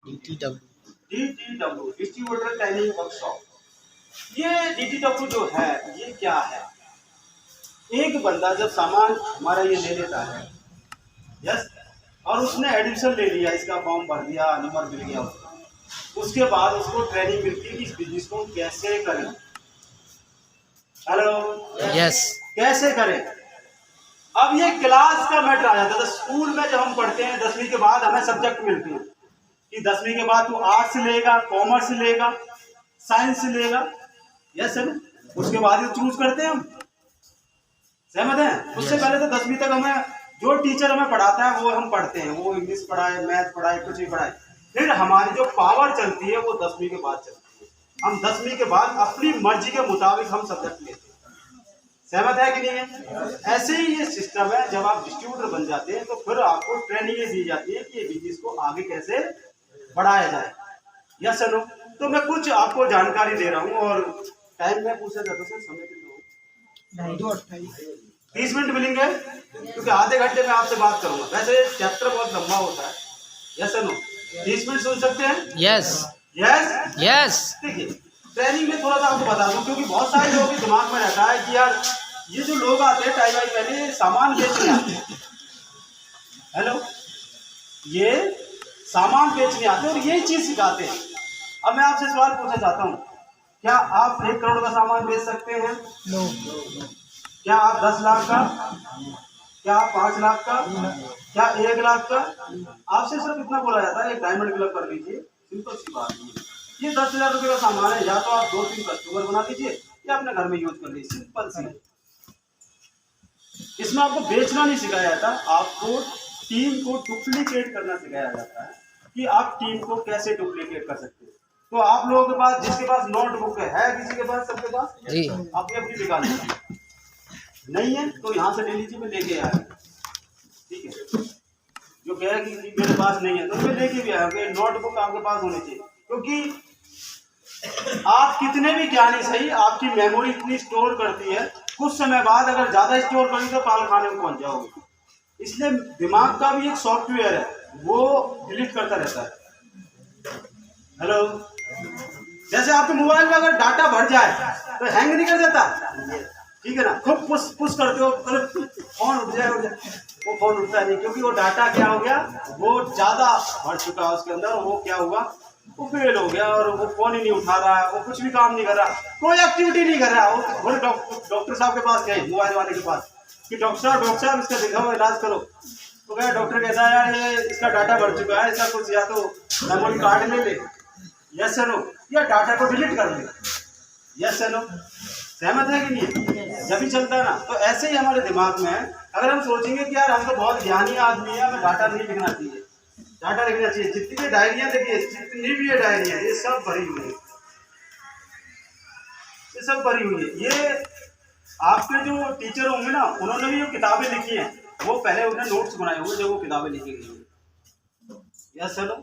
DTW distributor training workshop. ये DTW जो है ये क्या है? एक बंदा जब सामान हमारा ये ले लेता है, यस, और उसने एडमिशन ले लिया, इसका फॉर्म भर दिया, नंबर मिल गया उसका, उसके बाद उसको ट्रेनिंग मिलती है कि इस बिजनेस को कैसे करें। हेलो, यस, कैसे करें। अब ये क्लास का मैटर आ जाता है। स्कूल में जब हम पढ़ते हैं 10वीं के बाद हमें सब्जेक्ट मिलते हैं कि 10वीं के बाद तू आर्ट्स लेगा, कॉमर्स लेगा, साइंस लेगा, यस है ना। उसके बाद चूज करते हैं हम, सहमत है। उससे पहले तो 10वीं तक हमें जो टीचर हमें पढ़ाता है वो हम पढ़ते हैं, वो इंग्लिश पढ़ाए, मैथ पढ़ाए, कुछ भी पढ़ाए। फिर हमारी जो पावर चलती है वो 10वीं के बाद चलती है। हम 10वीं के बाद अपनी मर्जी के मुताबिक हम सब्जेक्ट लेते हैं, सहमत है कि नहीं है। ऐसे ही ये सिस्टम है। जब आप डिस्ट्रीब्यूटर बन जाते हैं तो फिर आपको ट्रेनिंग दी जाती है कि ये बिजनेस को आगे कैसे बढ़ाया जाए, या सुनो। तो मैं कुछ आपको जानकारी दे रहा हूँ और टाइम में पूछा जाता है, समय कितना हो? 30 मिनट मिलेंगे क्योंकि आधे घंटे में आपसे बात करूंगा। वैसे चैप्टर बहुत लंबा होता है, यस नो। 30 मिनट सुन सकते हैं? Yes, yes, yes. देखिए ट्रेनिंग में थोड़ा सा आपको बता दूं, क्योंकि बहुत सारे लोगों के दिमाग में रहता है कि यार ये जो लोग आते हैं टाइम पहले सामान बेचने आते हैं, हेलो, ये सामान बेचने आते हैं और यही चीज सिखाते हैं। अब मैं आपसे सवाल पूछना चाहता हूँ, क्या आप 1 करोड़ का सामान बेच सकते हैं? नो। क्या आप 10 लाख का? क्या आप 5 लाख का? क्या 1 लाख का? आपसे सिर्फ इतना बोला जाता है एक डायमंड क्लब कर लीजिए, सिंपल सी बात है। ये 10,000 रुपये का सामान है, या तो आप 2-3 कस्टमर बना लीजिए या अपने घर में यूज कर लीजिए, सिंपल सी। इसमें आपको बेचना नहीं सिखाया जाता, आपको टीम को डुप्लीकेट करना सिखाया जाता है कि आप टीम को कैसे डुप्लीकेट कर सकते हैं। तो आप लोगों के पास, जिसके पास नोटबुक है किसी के पास? सबके पास जी। अपनी अपनी निकाल लीजिए, नहीं है तो यहाँ से ले लीजिए, मैं लेके आया, ठीक है। जो कह कि मेरे पास नहीं है तो मैं लेके भी आया, नोटबुक आपके पास होनी चाहिए, क्योंकि आप कितने भी ज्ञानी सही, आपकी मेमोरी इतनी स्टोर करती है, कुछ समय बाद अगर ज्यादा स्टोर करेंगे तो पाल खाने में पहुंच जाओगे। इसलिए दिमाग का भी एक सॉफ्टवेयर है, वो डिलीट करता रहता है। हेलो, जैसे आपके मोबाइल में अगर डाटा भर जाए तो हैंग नहीं कर जाता, ठीक है ना। खूब पुश पुश करते हो, फोन उठ जाए, वो फोन उठता नहीं, क्योंकि वो डाटा क्या हो गया, वो ज्यादा भर चुका है उसके अंदर, वो क्या हुआ, वो फेल हो गया और वो फोन ही नहीं उठा रहा है, वो कुछ भी काम नहीं कर रहा, कोई एक्टिविटी नहीं कर रहा। वो डॉक्टर साहब के पास गए, मोबाइल वाले के पास, कि डॉक्टर साहब इसका दिखाओ, इलाज करो। तो क्या डॉक्टर कहता है यार ये इसका डाटा भर चुका है, इसका कुछ या तो मेमोरी कार्ड ले ले, यस नो, या डाटा को डिलीट कर ले, यस नो। सहमत है कि नहीं? जब भी चलता है ना। तो ऐसे ही हमारे दिमाग में है, अगर हम सोचेंगे कि यार हम तो बहुत ज्ञानी आदमी है, हमें डाटा नहीं लिखना चाहिए, डाटा लिखना चाहिए। जितनी भी डायरियां देखिए, जितनी भी ये डायरियां, ये सब भरी हुई है, ये सब भरी हुई है। ये आपके जो टीचर होंगे ना, उन्होंने भी जो किताबें लिखी हैं वो पहले उन्हें नोट्स बनाए हुए जब वो किताबें लिखी गई है, यस चलो।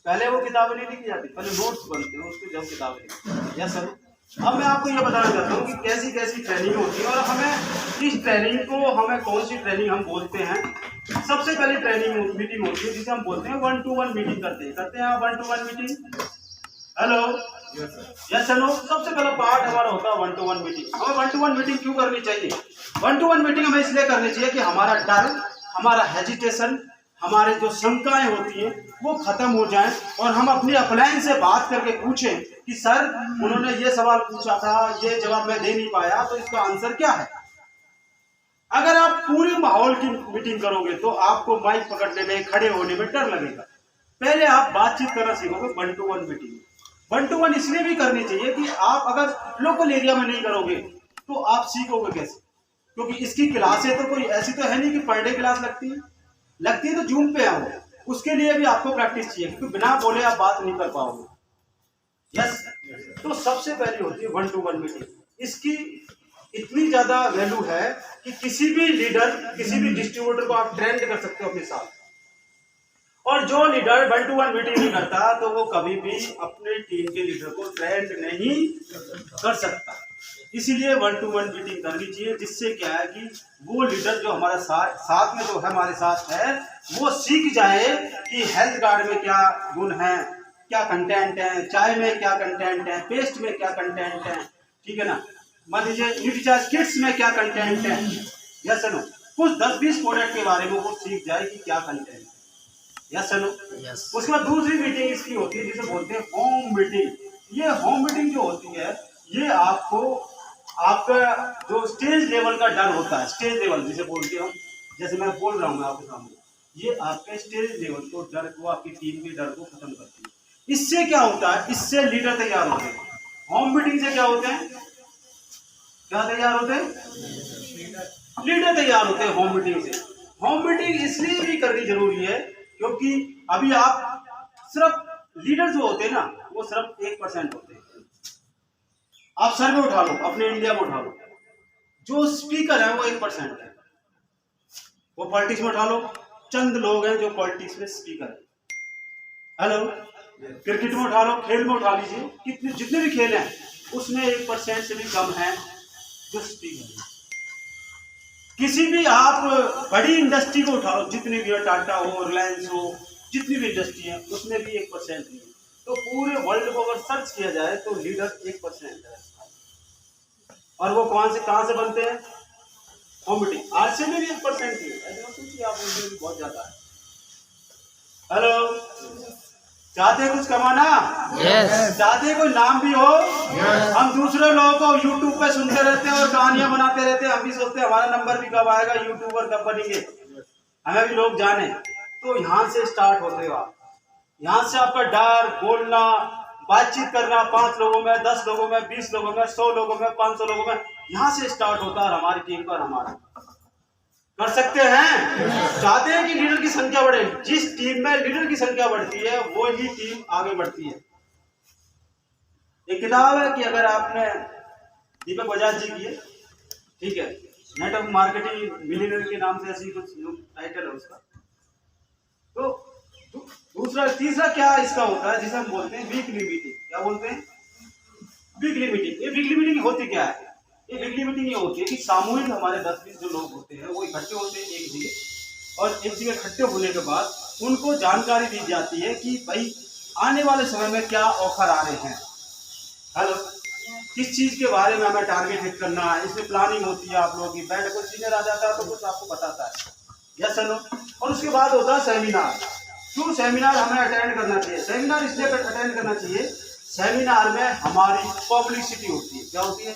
पहले वो किताबें नहीं लिखी जाती, पहले नोट्स बनते हैं उसके, जब किताबें लिखी, यस चलो। अब मैं आपको ये बताना चाहता हूँ कि कैसी कैसी ट्रेनिंग होती है और हमें इस ट्रेनिंग को, हमें कौन सी ट्रेनिंग हम बोलते हैं। सबसे पहले ट्रेनिंग मीटिंग होती है जिसे हम बोलते हैं 1-to-1 मीटिंग करते हैं आप 1-to-1 meeting. Hello, yes hello. सबसे पहला पार्ट हमारा होता है 1-to-1 मीटिंग। हमें 1-to-1 मीटिंग क्यों करनी चाहिए? 1-to-1 मीटिंग हमें इसलिए करनी चाहिए कि हमारा डर, हमारा हेजिटेशन, हमारे जो शंकाएं होती हैं वो खत्म हो जाएं और हम अपनी अपलाइन से बात करके पूछें कि सर उन्होंने ये सवाल पूछा था, ये जवाब मैं दे नहीं पाया, तो इसका आंसर क्या है। अगर आप पूरे माहौल की मीटिंग करोगे तो आपको माइक पकड़ने में, खड़े होने में डर लगेगा। पहले आप बातचीत करना सीखोगे 1-to-1 मीटिंग। 1-to-1 इसलिए भी करनी चाहिए कि आप अगर लोकल एरिया में नहीं करोगे तो आप सीखोगे कैसे, क्योंकि इसकी क्लासें तो कोई ऐसी तो है नहीं कि पर डे क्लास लगती है तो जूम पे आओ, उसके लिए भी आपको प्रैक्टिस चाहिए, क्योंकि बिना बोले आप बात नहीं कर पाओगे, यस। तो सबसे पहली होती है 1-to-1 मीटिंग। इसकी इतनी ज्यादा वैल्यू है कि किसी भी लीडर, किसी भी डिस्ट्रीब्यूटर को आप ट्रेंड कर सकते हो अपने साथ। और जो लीडर 1 to 1 मीटिंग नहीं करता तो वो कभी भी अपने टीम के लीडर को ट्रेंड नहीं कर सकता। इसीलिए 1 to 1 मीटिंग करनी चाहिए, जिससे क्या है कि वो लीडर जो हमारा साथ में जो है हमारे साथ है वो सीख जाए कि हेल्थ कार्ड में क्या गुण है, क्या कंटेंट है, चाय में क्या कंटेंट है, पेस्ट में क्या कंटेंट है, ठीक है ना, मान लीजिए न्यूट्रीचार्ज किट्स में क्या कंटेंट है, या सुनो कुछ 10-20 प्रोडक्ट के बारे में वो सीख जाए कि क्या कंटेंट है, या सुनो। उसके बाद दूसरी मीटिंग इसकी होती है जिसे बोलते हैं होम मीटिंग। ये होम मीटिंग जो होती है ये आपको आपका जो स्टेज लेवल का डर होता है, स्टेज लेवल जिसे बोलते हैं हम, जैसे मैं बोल रहा हूँ आपके सामने, ये आपके स्टेज लेवल को डर को, आपकी टीम के डर को खत्म करती है। इससे क्या होता है, इससे लीडर तैयार होते हैं। होम मीटिंग से क्या होते हैं, क्या तैयार होते हैं, लीडर तैयार होते हैं होम मीटिंग से। होम मीटिंग इसलिए भी करनी जरूरी है क्योंकि अभी आप सिर्फ लीडर जो होते हैं ना वो सिर्फ 1% होते हैं। आप सर्वे उठा लो, अपने इंडिया में उठा लो, जो स्पीकर है वो 1% है। वो पॉलिटिक्स में उठा लो, चंद लोग हैं जो पॉलिटिक्स में स्पीकर है। हेलो, क्रिकेट में उठा लो, खेल में उठा लीजिए, कितने जितने भी खेल हैं उसमें 1% से भी कम है जो स्पीकर है। किसी भी आप बड़ी इंडस्ट्री को उठा लो, जितनी भी है, टाटा हो, रिलायंस हो, जितनी भी इंडस्ट्री है उसमें भी 1% नहीं है। तो पूरे वर्ल्ड को अगर सर्च किया जाए तो लीडर 1% है। और वो कहाँ से बनते हैं, होम मीटिंग। आज से भी 1% ही है, ऐसे मत सोचिए आप उनमें बहुत ज्यादा है। हेलो, चाहते कुछ कमाना, चाहते कोई नाम भी हो, हम दूसरे लोगों को यूट्यूब पे सुनते रहते हैं और कहानियां बनाते रहते हैं, हम भी सोचते हैं हमारा नंबर भी कब आएगा, यूट्यूबर कब बनेंगे, हमें भी लोग जाने। तो यहाँ से स्टार्ट होते हो आप, यहाँ से आपका डर, बोलना, बातचीत करना 5 लोगों में, 10 लोगों में, 20 लोगों में, 100 लोगों में, 500 लोगों में, यहाँ से स्टार्ट होता है। हमारी टीम पर हमारा कर सकते हैं, चाहते हैं कि लीडर की संख्या बढ़े। जिस टीम में लीडर की संख्या बढ़ती है वो ही टीम आगे बढ़ती है। एक किताब है कि अगर आपने दीपक बजाज जी की है, ठीक है, नेटवर्क मार्केटिंग मिलियनर के नाम से ऐसी कुछ टाइटल है उसका। तो दूसरा तीसरा क्या इसका होता है जिसे हम बोलते हैं वीकली मीटिंग। क्या बोलते हैं, वीकली मीटिंग। ये वीकली मीटिंग होती क्या है, ये वीकली मीटिंग ये होती है कि सामूहिक हमारे 10-20 जो लोग होते हैं वो इकट्ठे होते हैं एक जगह, और एक जगह इकट्ठे होने के बाद उनको जानकारी दी जाती है कि भाई आने वाले समय में क्या ऑफर आ रहे हैं। हेलो, किस चीज के बारे में हमें टारगेट हिट करना है, इसमें प्लानिंग होती है आप लोगों की। बैठ कोई सीनियर आ जाता है तो कुछ आपको बताता है, यस नो। और उसके बाद होता है सेमिनार। क्यों सेमिनार हमें अटेंड करना चाहिए, सेमिनार इसलिए अटेंड करना चाहिए, सेमिनार में हमारी पब्लिसिटी होती है। क्या होती है,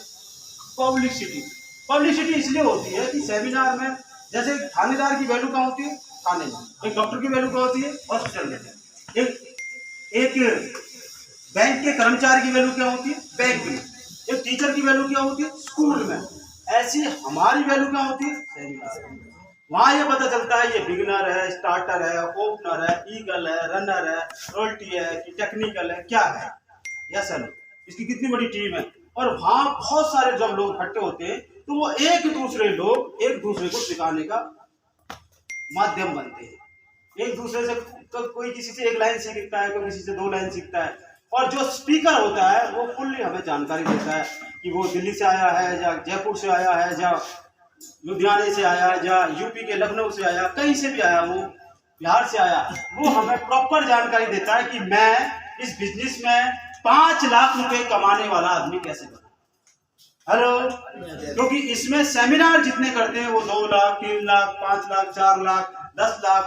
पब्लिसिटी। पब्लिसिटी इसलिए होती है कि सेमिनार में जैसे थानेदार की वैल्यू क्या होती है, थाने में, एक डॉक्टर की वैल्यू क्या होती है, हॉस्पिटल में, एक बैंक के कर्मचारी की वैल्यू क्या होती है, बैंक में, एक टीचर की वैल्यू क्या होती है, स्कूल में। ऐसी हमारी वैल्यू क्या होती है, सेमिनार। वहां ये पता चलता है ये बिगिनर है, स्टार्टर है, ओपनर है, ईगल है, रनर है, रोल्टी है कि टेक्निकल है, क्या है, यस सर, इसकी कितनी बड़ी टीम है। और वहां बहुत सारे जब लोग इकट्ठे होते हैं तो वो एक दूसरे को सिखाने का माध्यम बनते हैं। एक दूसरे से तो कोई किसी से 1 लाइन सीखता है, कोई किसी से 2 लाइन सीखता है। और जो स्पीकर होता है वो फुल्ली हमें जानकारी देता है कि वो दिल्ली से आया है या जयपुर से आया है या लुधियाने से आया है या यूपी के लखनऊ से आया, कहीं से भी आया, वो बिहार से आया, वो हमें प्रॉपर जानकारी देता है कि मैं इस बिजनेस में 5 लाख रुपए कमाने वाला आदमी कैसे बनूं। हेलो, क्योंकि इसमें सेमिनार जितने करते हैं वो 2 लाख, 3 लाख, 5 लाख, 4 लाख, 10 लाख,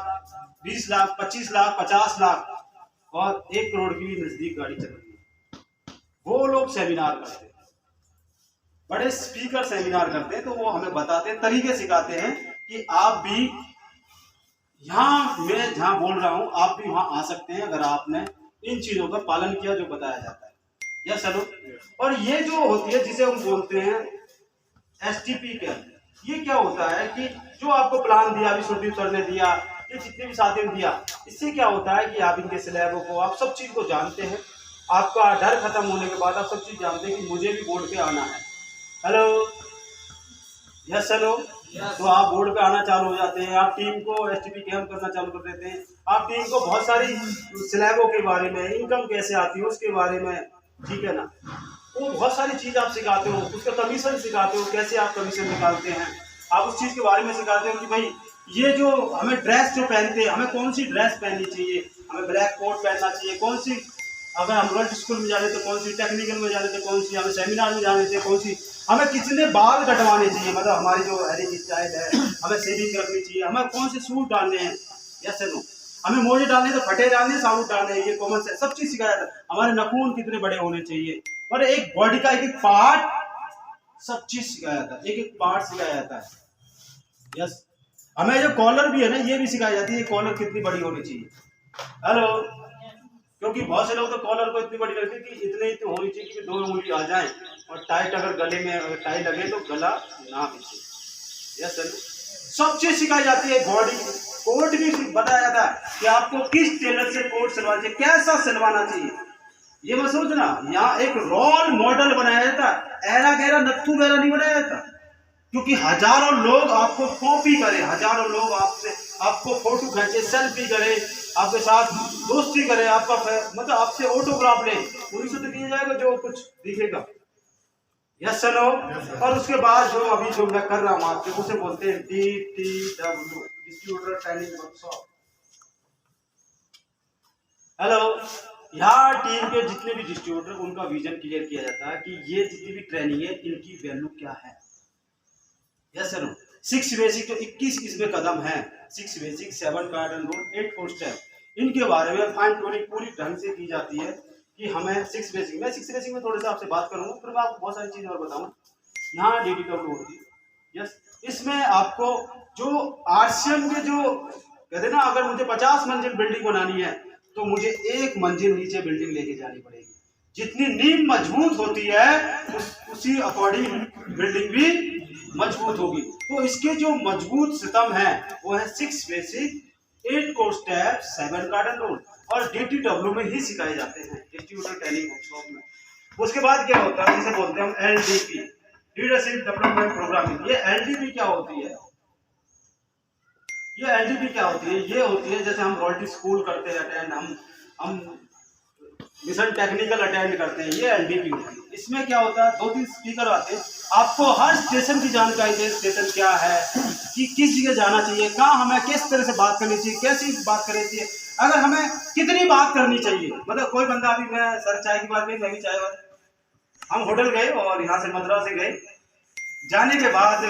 20 लाख, 25 लाख, 50 लाख और 1 करोड़ की भी नजदीक गाड़ी चल रही है, वो लोग सेमिनार करते हैं। बड़े स्पीकर सेमिनार करते हैं तो वो हमें बताते हैं, तरीके सिखाते हैं कि आप भी यहाँ, मैं जहाँ बोल रहा हूँ आप भी वहां आ सकते हैं अगर आपने इन चीजों का पालन किया जो बताया जाता है। Yes hello. और ये जो होती है जिसे हम बोलते हैं STP कैंप, ये क्या होता है कि जो आपको प्लान दिया अभी सुरदीप सर ने दिया, ये जितने भी साथी ने दिया, इससे क्या होता है कि आप इनके स्लैबों को, आप सब चीज को जानते हैं। आपका डर खत्म होने के बाद आप सब चीज जानते हैं कि मुझे भी बोर्ड पे आना है। Hello, yes hello. तो आप बोर्ड पे आना चालू हो जाते हैं, आप टीम को एसटीपी कैम्प करना चालू कर देते हैं, आप टीम को बहुत सारी स्लैबों के बारे में, इनकम कैसे आती है उसके बारे में, ठीक है ना, वो बहुत सारी चीज़ आप सिखाते हो, उसका कमीशन सिखाते हो, कैसे आप कमीशन निकालते हैं, आप उस चीज़ के बारे में सिखाते हो कि भाई ये जो हमें ड्रेस जो पहनते हैं, हमें कौन सी ड्रेस पहननी चाहिए, हमें ब्लैक कोट पहनना चाहिए, कौन सी, अगर हम गर्ल्स स्कूल में जा रहे तो कौन सी, टेक्निकल में जा रहे थे कौन सी, हमें सेमिनार में जाने थे कौन सी, हमें कितने बाल कटवाने चाहिए, मतलब हमारी जो हेयरिंग स्टाइल है, हमें शेविंग रखनी चाहिए, हमें कौन से सूट डालने हैं, यस नो, हमें मोजे डालने तो फटे डालने, साउट डालने हैं, ये कॉमन से सब चीज़ सिखाया जाता है, हमारे नाखून कितने बड़े होने चाहिए, और एक बॉडी का एक एक पार्ट सब चीज़ सिखाया जाता है, एक एक पार्ट सिखाया जाता है, यस। हमें जो कॉलर भी है ना, ये भी सिखाई जाती है, कॉलर कितनी बड़ी होनी चाहिए, हेलो, क्योंकि बहुत से लोग तो कॉलर को इतनी बड़ी करते हैं कि इतने ही तो होनी चाहिए कि 2 उंगली आ जाए, और टाइट अगर गले में अगर टाई लगे तो गला ना पीछे, यस सर, सब चीज सिखाई जाती है, बॉडी कोट भी बताया जाता है कि आपको किस टेलर से कोट सिलवाना चाहिए, कैसा सिलवाना चाहिए, ये मत सोचना, यहाँ एक रोल मॉडल बनाया जाता है, ऐरा गहरा नत्थू गहरा नहीं बनाया जाता, क्योंकि हजारों लोग आपको कॉपी करें, हजारों लोग आपसे आपको फोटो खींचे, सेल्फी करे, आपके साथ दोस्ती करे, आपका मतलब आपसे ऑटोग्राफ ले, उन्हीं से तो किया जाएगा जो कुछ दिखेगा, यस सर। और उसके बाद जो अभी जो मैं कर रहा हूँ आपके, उसे बोलते हैं DTW, distributor training workshop. Hello, यहाँ टीम के जितने भी डिस्ट्रीब्यूटर, उनका विजन क्लियर किया जाता है कि ये जितनी भी ट्रेनिंग है इनकी वैल्यू क्या है, यस सर। 6 बेसिक जो 21 इसमें कदम है, 6 बेसिक, 7 पैटर्न रूल, 8 4 स्टेप, इनके बारे में फाइन ट्यूनिंग पूरी ढंग से की जाती है कि हमें 6 बेसिक, मैं 6 बेसिक में थोड़ा सा आपसे बात करूंगा, फिर मैं आपको बहुत सारी चीज़ और बताऊंगा। यहाँ DTW होती है, यस, इसमें आपको जो RCM के जो कहते हैं ना, अगर मुझे 50 मंजिल बिल्डिंग बनानी है तो मुझे 1 मंजिल नीचे बिल्डिंग लेके जानी पड़ेगी, जितनी नींव मजबूत होती है उसी अकॉर्डिंग बिल्डिंग भी मजबूत होगी। तो इसके जो मजबूत सितम है वो है 6 basic, 8 core step, 7 pattern rule, और DTW में ही सिखाए जाते हैं, डिस्ट्रीब्यूटर ट्रेनिंग वर्कशॉप में। उसके बाद क्या होता है, जिसे बोलते हैं हम LDP, लीडरशिप डेवलपमेंट प्रोग्रामिंग। ये LDP क्या होती है, ये LDP क्या होती है, ये होती है जैसे हम रॉयल्टी स्कूल करते हैं अटेंड, हम मिशन टेक्निकल अटेंड करते हैं, ये LDP होती है। इसमें क्या होता है, 2-3 स्पीकर आते हैं, आपको हर स्टेशन की जानकारी दे, स्टेशन क्या है, कि किस जगह जाना चाहिए, कहाँ हमें किस तरह से बात करनी चाहिए, कैसी बात करनी चाहिए, अगर हमें कितनी बात करनी चाहिए, मतलब कोई बंदा, अभी मैं सर चाय की बात करी, मैं भी चाय बात, हम होटल गए और यहाँ से मद्रास से गए, जाने के बाद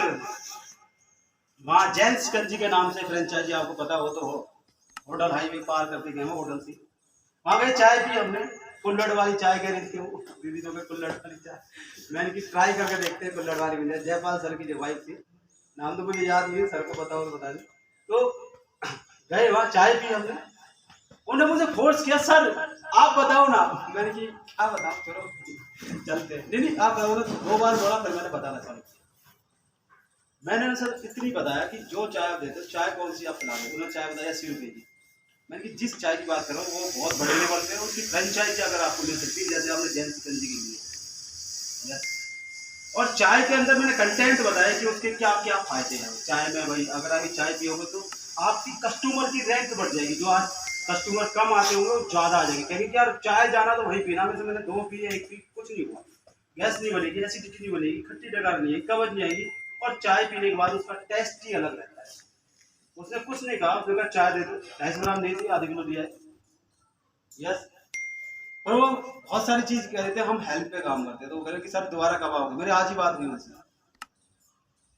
वहाँ जेंट्स गंजी के नाम से फ्रेंचाइजी, आपको पता हो तो हो, होटल हाईवे पार करके गए होटल से, वहाँ गए, चाय पी हमने, कुल्हड़ वाली चाय कह रही थी वो दीदी, तो कुल्हड़ वाली चाय, मैंने कि ट्राई करके देखते हैं कुल्हड़ वाली मिल जाए। जयपाल सर की जो वाइफ थी, नाम तो मुझे याद नहीं है, सर को बताओ तो बता दें। तो गए वहाँ, चाय पी हमने, उन्होंने मुझे फोर्स किया, सर आप बताओ ना, मैंने कि क्या बताओ, चलो चलते हैं, नहीं आप बताओ ना, 2 बार बोला, फिर मैंने बताना चालू। मैंने सर इतनी बताया कि जो चाय आप देते हो, चाय कौन सी आप पिला रहे हो, उन्होंने चाय बताया 80 रुपये की। मैंने कि जिस चाय की बात करो वो बहुत बड़े लेवल पे है, उसकी फ्रेंचाइजी अगर आपको मिल सकती है, जैसे आपने जेंट्स गंजी के लिए, यस। और चाय के अंदर मैंने कंटेंट बताया कि उसके क्या क्या फायदे हैं चाय में। भाई अगर आप चाय पियोगे तो आपकी कस्टमर की रैंक बढ़ जाएगी, जो आज कस्टमर कम आते होंगे वो ज़्यादा आ जाएंगे, कहेंगे कि यार चाय जाना तो वही पीना, वैसे मैंने 2 पी 1 पी, कुछ नहीं हुआ, गैस नहीं बनेगी, एसिडिटी नहीं बनेगी, खट्टी डकार नहीं है, कब्ज नहीं आएगी, और चाय पीने के बाद उसका टेस्ट ही अलग रहता है। उसने कुछ नहीं कहा, उसने कहा चाय दे दो, 250 ग्राम दे दी, आधे किलो दिया है, यस। और वो बहुत सारी चीज कह रहे थे, हम हेल्प पे काम करते हैं, तो वो कह रहे कि सर दोबारा कब आओगे, मेरी आज ही बात हुई उनसे,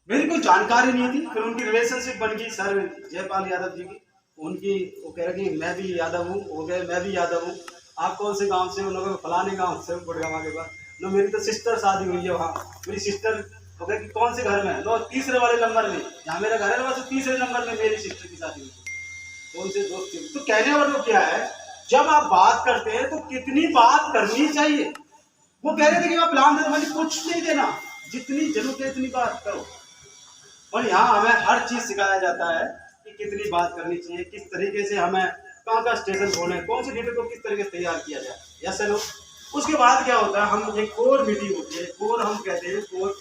मेरी कोई जानकारी नहीं थी, फिर उनकी रिलेशनशिप बन गई सर जयपाल यादव जी की, उनकी, वो कह रहे कि मैं भी यादव हूँ, वो कह मैं भी यादव हूँ, आप कौन से गांव से, उन्होंने फलाने गांव से, गुड़गावा के बाद, नो मेरी तो सिस्टर शादी हुई है वहाँ, मेरी सिस्टर, वो कह कि कौन से घर में, नो तीसरे वाले नंबर में, जहाँ मेरा घर है ना वहाँ तीसरे नंबर में मेरी सिस्टर की शादी हुई, कौन से दोस्त। तो कहने वाला तो क्या है, जब आप बात करते हैं तो कितनी बात करनी चाहिए, वो कह रहे थे कि मैं प्लान दे, मैंने कुछ नहीं देना, जितनी जरूरत है इतनी बात करो। और यहाँ हमें हर चीज सिखाया जाता है कि कितनी बात करनी चाहिए, किस तरीके से हमें कहाँ का स्टेशन खोलना है, कौन सी लीडर को किस तरीके से तैयार किया जाए, यस चलो। उसके बाद क्या होता है, हम एक कोर मीटिंग होती है, कोर हम कहते हैं कोर,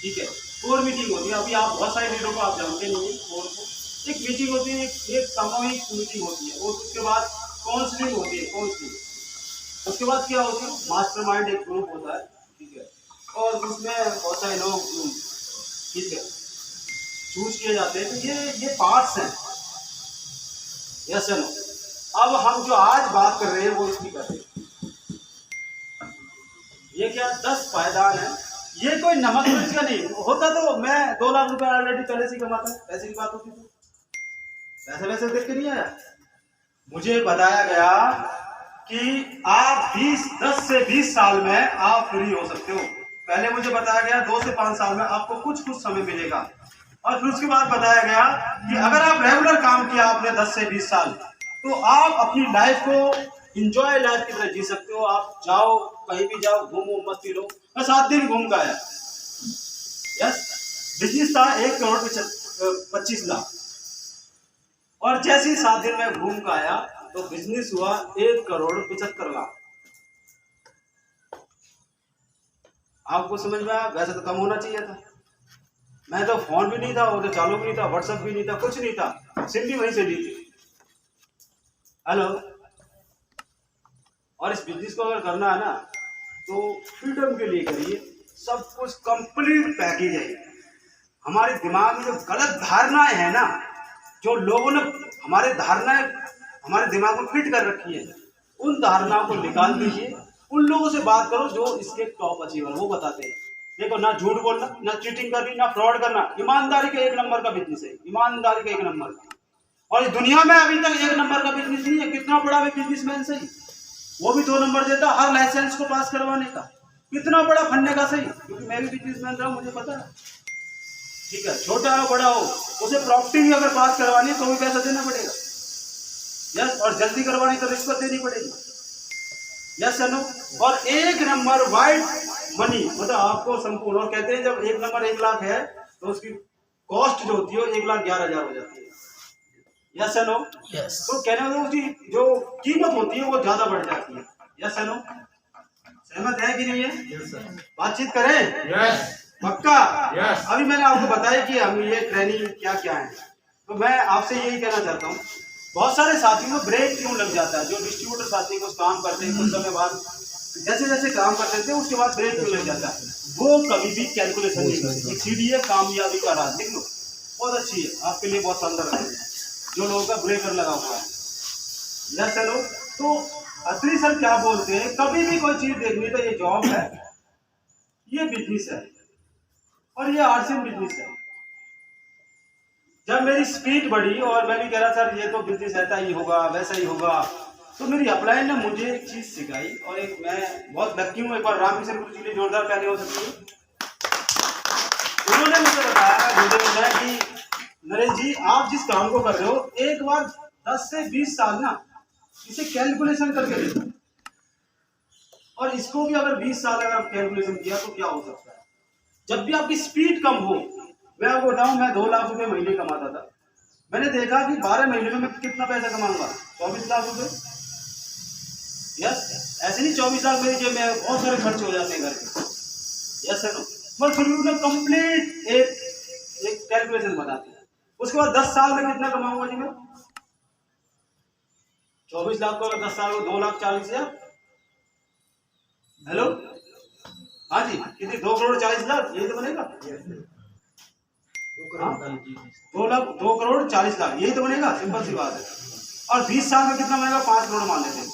ठीक है, कोर मीटिंग होती है। अभी आप बहुत सारी लीडरों को आप जानते नहीं है कोर को। एक मीटिंग होती है, एक सामूहिक मीटिंग होती है, और उसके बाद काउंसलिंग होती है, काउंसलिंग। उसके बाद क्या होता है, मास्टरमाइंड एक ग्रुप होता है, ठीक है, और उसमें बहुत सारे लोग, ठीक है, चूज किए जाते हैं। तो ये पार्ट्स हैं, यस नो। अब हम जो आज बात कर रहे हैं वो इसकी कर रहे हैं। ये क्या 10 पायदान है। ये कोई नमक मिर्च का नहीं होता, तो मैं 2 लाख रुपए ऑलरेडी पहले से ही कमाता हूँ। पैसे की बात होती थी, पैसे वैसे देख के नहीं आया। मुझे बताया गया कि आप 10 से 20 साल में आप फ्री हो सकते हो। पहले मुझे बताया गया 2 से 5 साल में आपको कुछ समय मिलेगा, और फिर उसके बाद बताया गया कि अगर आप रेगुलर काम किया आपने 10 से 20 साल, तो आप अपनी लाइफ को इंजॉय लाइफ की तरह जी सकते हो। आप जाओ कहीं भी जाओ, घूमो मस्ती लो। मैं 7 दिन घूम कर आया, यस। बिजनेस था 1,25,00,000, और जैसे ही 7 दिन में घूम कर आया तो बिजनेस हुआ 1,75,00,000। आपको समझ में आया? वैसे तो कम होना चाहिए था। मैं तो फोन भी नहीं था, वो तो चालू भी नहीं था, व्हाट्सएप भी नहीं था, कुछ नहीं था, सिम भी वहीं से ली थी। हेलो। और इस बिजनेस को अगर करना है ना, तो फ्रीडम के लिए करिए। सब कुछ कंप्लीट पैकेज है। हमारे दिमाग में जो गलत धारणाएं है ना, जो लोगों ने हमारे धारणाएं हमारे दिमाग में फिट कर रखी है, उन धारणाओं को निकाल दीजिए। उन लोगों से बात करो जो इसके टॉप अचीवर, वो बताते हैं। देखो, ना झूठ बोलना, ना चीटिंग करनी, ना फ्रॉड करना, ईमानदारी का 1 नंबर का बिजनेस है, ईमानदारी का 1 नंबर का। और इस दुनिया में अभी तक 1 नंबर का बिजनेस नहीं है। कितना बड़ा भी बिजनेसमैन सही, वो भी 2 नंबर देता हर लाइसेंस को पास करवाने का। कितना बड़ा फंडे का सही, क्योंकि मैं भी बिजनेसमैन रहा हूं, मुझे पता है, ठीक है। छोटा हो बड़ा हो, उसे प्रॉपर्टी भी अगर पास करवानी है तो भी पैसा देना पड़ेगा, यस। और जल्दी करवानी तो रिश्वत देनी पड़ेगी, यस नो। और 1 नंबर वाइट मनी, मतलब आपको संपूर्ण, और कहते हैं जब 1 नंबर 1 लाख है तो उसकी कॉस्ट जो होती है 1,11,000 हो जाती है, यस नो। यस। तो कहने मतलब उसकी जो कीमत होती है वो ज्यादा बढ़ जाती है, यस नो। सहमत है कि नहीं है? Yes sir. बातचीत करें? यस। पक्का? यस। अभी मैंने आपको बताया कि हम ये ट्रेनिंग क्या क्या है, तो मैं आपसे यही कहना चाहता हूँ, बहुत सारे साथियों को ब्रेक क्यों लग जाता है। जो डिस्ट्रीब्यूटर साथी कुछ काम करते हैं, कुछ समय बाद जैसे जैसे काम करते थे उसके बाद ब्रेक क्यों लग जाता है, वो कभी भी कैलकुलेशन नहीं करते। एक सीढ़ी है कामयाबी का राज, देख लो, बहुत अच्छी है, आपके लिए बहुत शानदार है, जो लोगों का ब्रेकर लगा हुआ है, यस चलो। तो अत्री सर क्या बोलते हैं, कभी भी कोई चीज देखनी तो ये जॉब है, ये बिजनेस है, और ये आर्ट्स बिजनेस है। जब मेरी स्पीड बढ़ी और मैं भी कह रहा सर ये तो बिजनेस ऐसा ही होगा वैसा ही होगा, तो मेरी अपलाइन ने मुझे एक चीज सिखाई, और एक मैं बहुत लकी हूँ। एक बार रामकिशन गुरु जी के जोरदार पहले हो सकती है। उन्होंने मुझे बताया कि नरेश जी आप जिस काम को कर रहे हो, एक बार 10 से 20 साल ना इसे कैलकुलेशन करके देखो, और इसको भी अगर 20 साल अगर कैलकुलेशन किया तो क्या हो सकता है। जब भी आपकी स्पीड कम हो, मैं आपको बताऊं, मैं 2 लाख रुपए महीने कमाता था। मैंने देखा कि 12 महीने में मैं कितना पैसा कमाऊंगा, 24 लाख रुपए, यस। ऐसे नहीं 24 लाख मेरी जेब में, बहुत सारे खर्च हो जाते हैं घर के, यस है नो। पर फिर भी उन्हें कंप्लीट एक कैलकुलेशन बनाते हैं। उसके बाद 10 साल में कितना कमाऊंगा जी मैं, 24 लाख को अगर 10 साल को 2,40,000, हेलो, हाँ जी, कितनी 2,40,00,000, यही तो बनेगा। 2,40,00,000, यही तो बनेगा, सिंपल सी बात है। और 20 साल में कितना बनेगा, 5 करोड़ मान लेते हैं,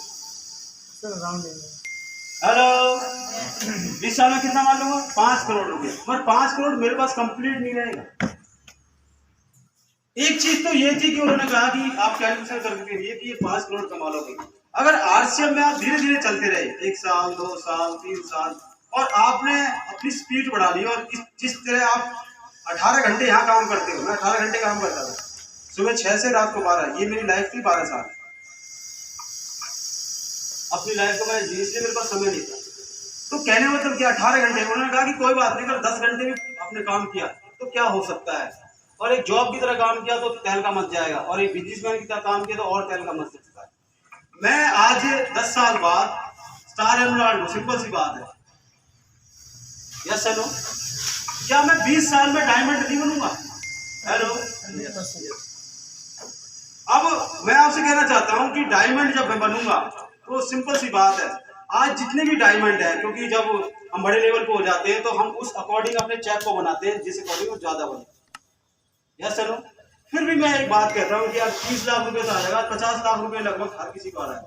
हेलो। 20 साल में कितना मान लूंगा, 5 करोड़ रुपए। मगर 5 करोड़ मेरे पास कंप्लीट नहीं रहेगा। एक चीज तो ये थी कि उन्होंने कहा कि आप कैलकुलेशन करके देखिए कि ये 5 करोड़ कमा लोगे। अगर आरसीएम में आप धीरे धीरे चलते रहे, 1 साल 2 साल 3 साल, और आपने अपनी स्पीड बढ़ा ली, और जिस तरह आप 18 घंटे यहाँ काम करते हो, मैं 18 घंटे काम करता था, सुबह 6 से रात को 12, ये मेरी लाइफ थी 12 साल। अपनी लाइफ को मैं इसलिए मेरे पास समय नहीं था। तो कहने मतलब क्या, 18 घंटे। उन्होंने कहा कि कोई बात नहीं, अगर 10 घंटे भी आपने काम किया तो क्या हो सकता है, और एक जॉब की तरह काम किया तो तहलका मच जाएगा, और एक बिजनेसमैन की तरह काम किया तो और तहलका मच सकता है। मैं आज 10 साल बाद स्टार एमराल्ड हूं, सिंपल सी बात है, यस नो। क्या मैं 20 साल में डायमंड नहीं बनूंगा? हेलो, अब मैं आपसे कहना चाहता हूं कि डायमंड जब मैं बनूंगा तो सिंपल सी बात है, आज जितने भी डायमंड है, क्योंकि जब हम बड़े लेवल पे हो जाते हैं तो हम उस अकॉर्डिंग अपने चेक को बनाते हैं जिस अकॉर्डिंग वो ज्यादा बने। यस चलो, फिर भी मैं एक बात कहता हूँ कि यार 30 लाख रुपए से आ जाएगा, 50 लाख रुपए लगभग हर किसी को आ रहा है।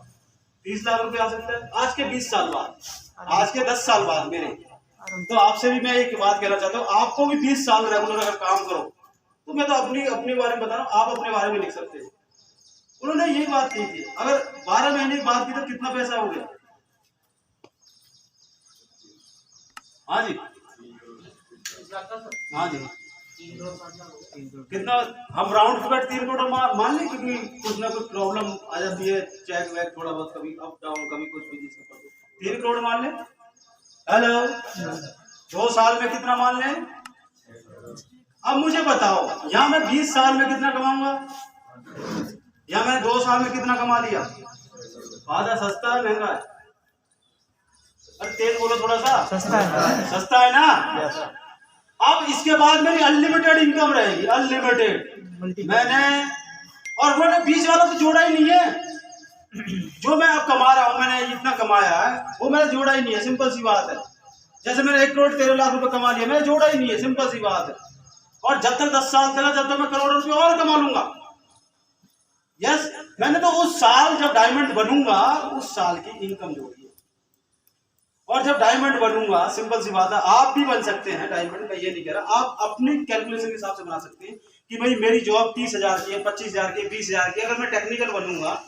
30 लाख रुपए आ सकता है आज के 20 साल बाद, आज के 10 साल बाद मेरे। तो आपसे भी मैं एक बात कहना चाहता हूँ, आपको भी 20 साल रेगुलर अगर काम करो तो मैं तो अपने बारे में बता रहा हूँ, आप अपने बारे में लिख सकते हैं। उन्होंने यही बात की थी, अगर 12 महीने की बात की तो कितना पैसा हो गया? हाँ जी, हाँ जी, कितना हम राउंड फिगर 3 करोड़ मान लें, क्योंकि कुछ ना कुछ प्रॉब्लम आ जाती है, चेक वैक थोड़ा बहुत कभी अप डाउन, कभी कुछ भी, 3 करोड़ मान लें। हेलो, 2 साल में कितना मान लें? अब मुझे बताओ, यहाँ मैं 20 साल में कितना कमाऊंगा, या मैंने 2 साल में कितना कमा लिया? आधा सस्ता है महंगा है? अरे तेज बोलो थोड़ा सा। सस्ता है, सस्ता है ना। अब इसके बाद मेरी अनलिमिटेड इनकम रहेगी, अनलिमिटेड। मैंने और मैंने बीच वाला तो जोड़ा ही नहीं है। जो मैं अब कमा रहा हूं, मैंने इतना कमाया है वो मैंने जोड़ा ही नहीं है, सिंपल सी बात है। जैसे मैंने 1 करोड़ 13 लाख रुपए कमा लिया, मैंने जोड़ा ही नहीं है, सिंपल सी बात है। और जब तक 10 साल चला, जब तक मैं करोड़ों रुपए और कमा लूंगा। यस, मैंने तो उस साल जब डायमंड बनूंगा उस साल की इनकम जोड़ी है। और जब डायमंड बनूंगा, सिंपल सी बात है, आप भी बन सकते हैं डायमंड, मैं ये नहीं कह रहा, आप अपनी कैलकुलेशन के हिसाब से बना सकते हैं कि भाई मेरी जॉब 30,000 की है, 25,000 की, 20,000 की, अगर मैं टेक्निकल बनूंगा।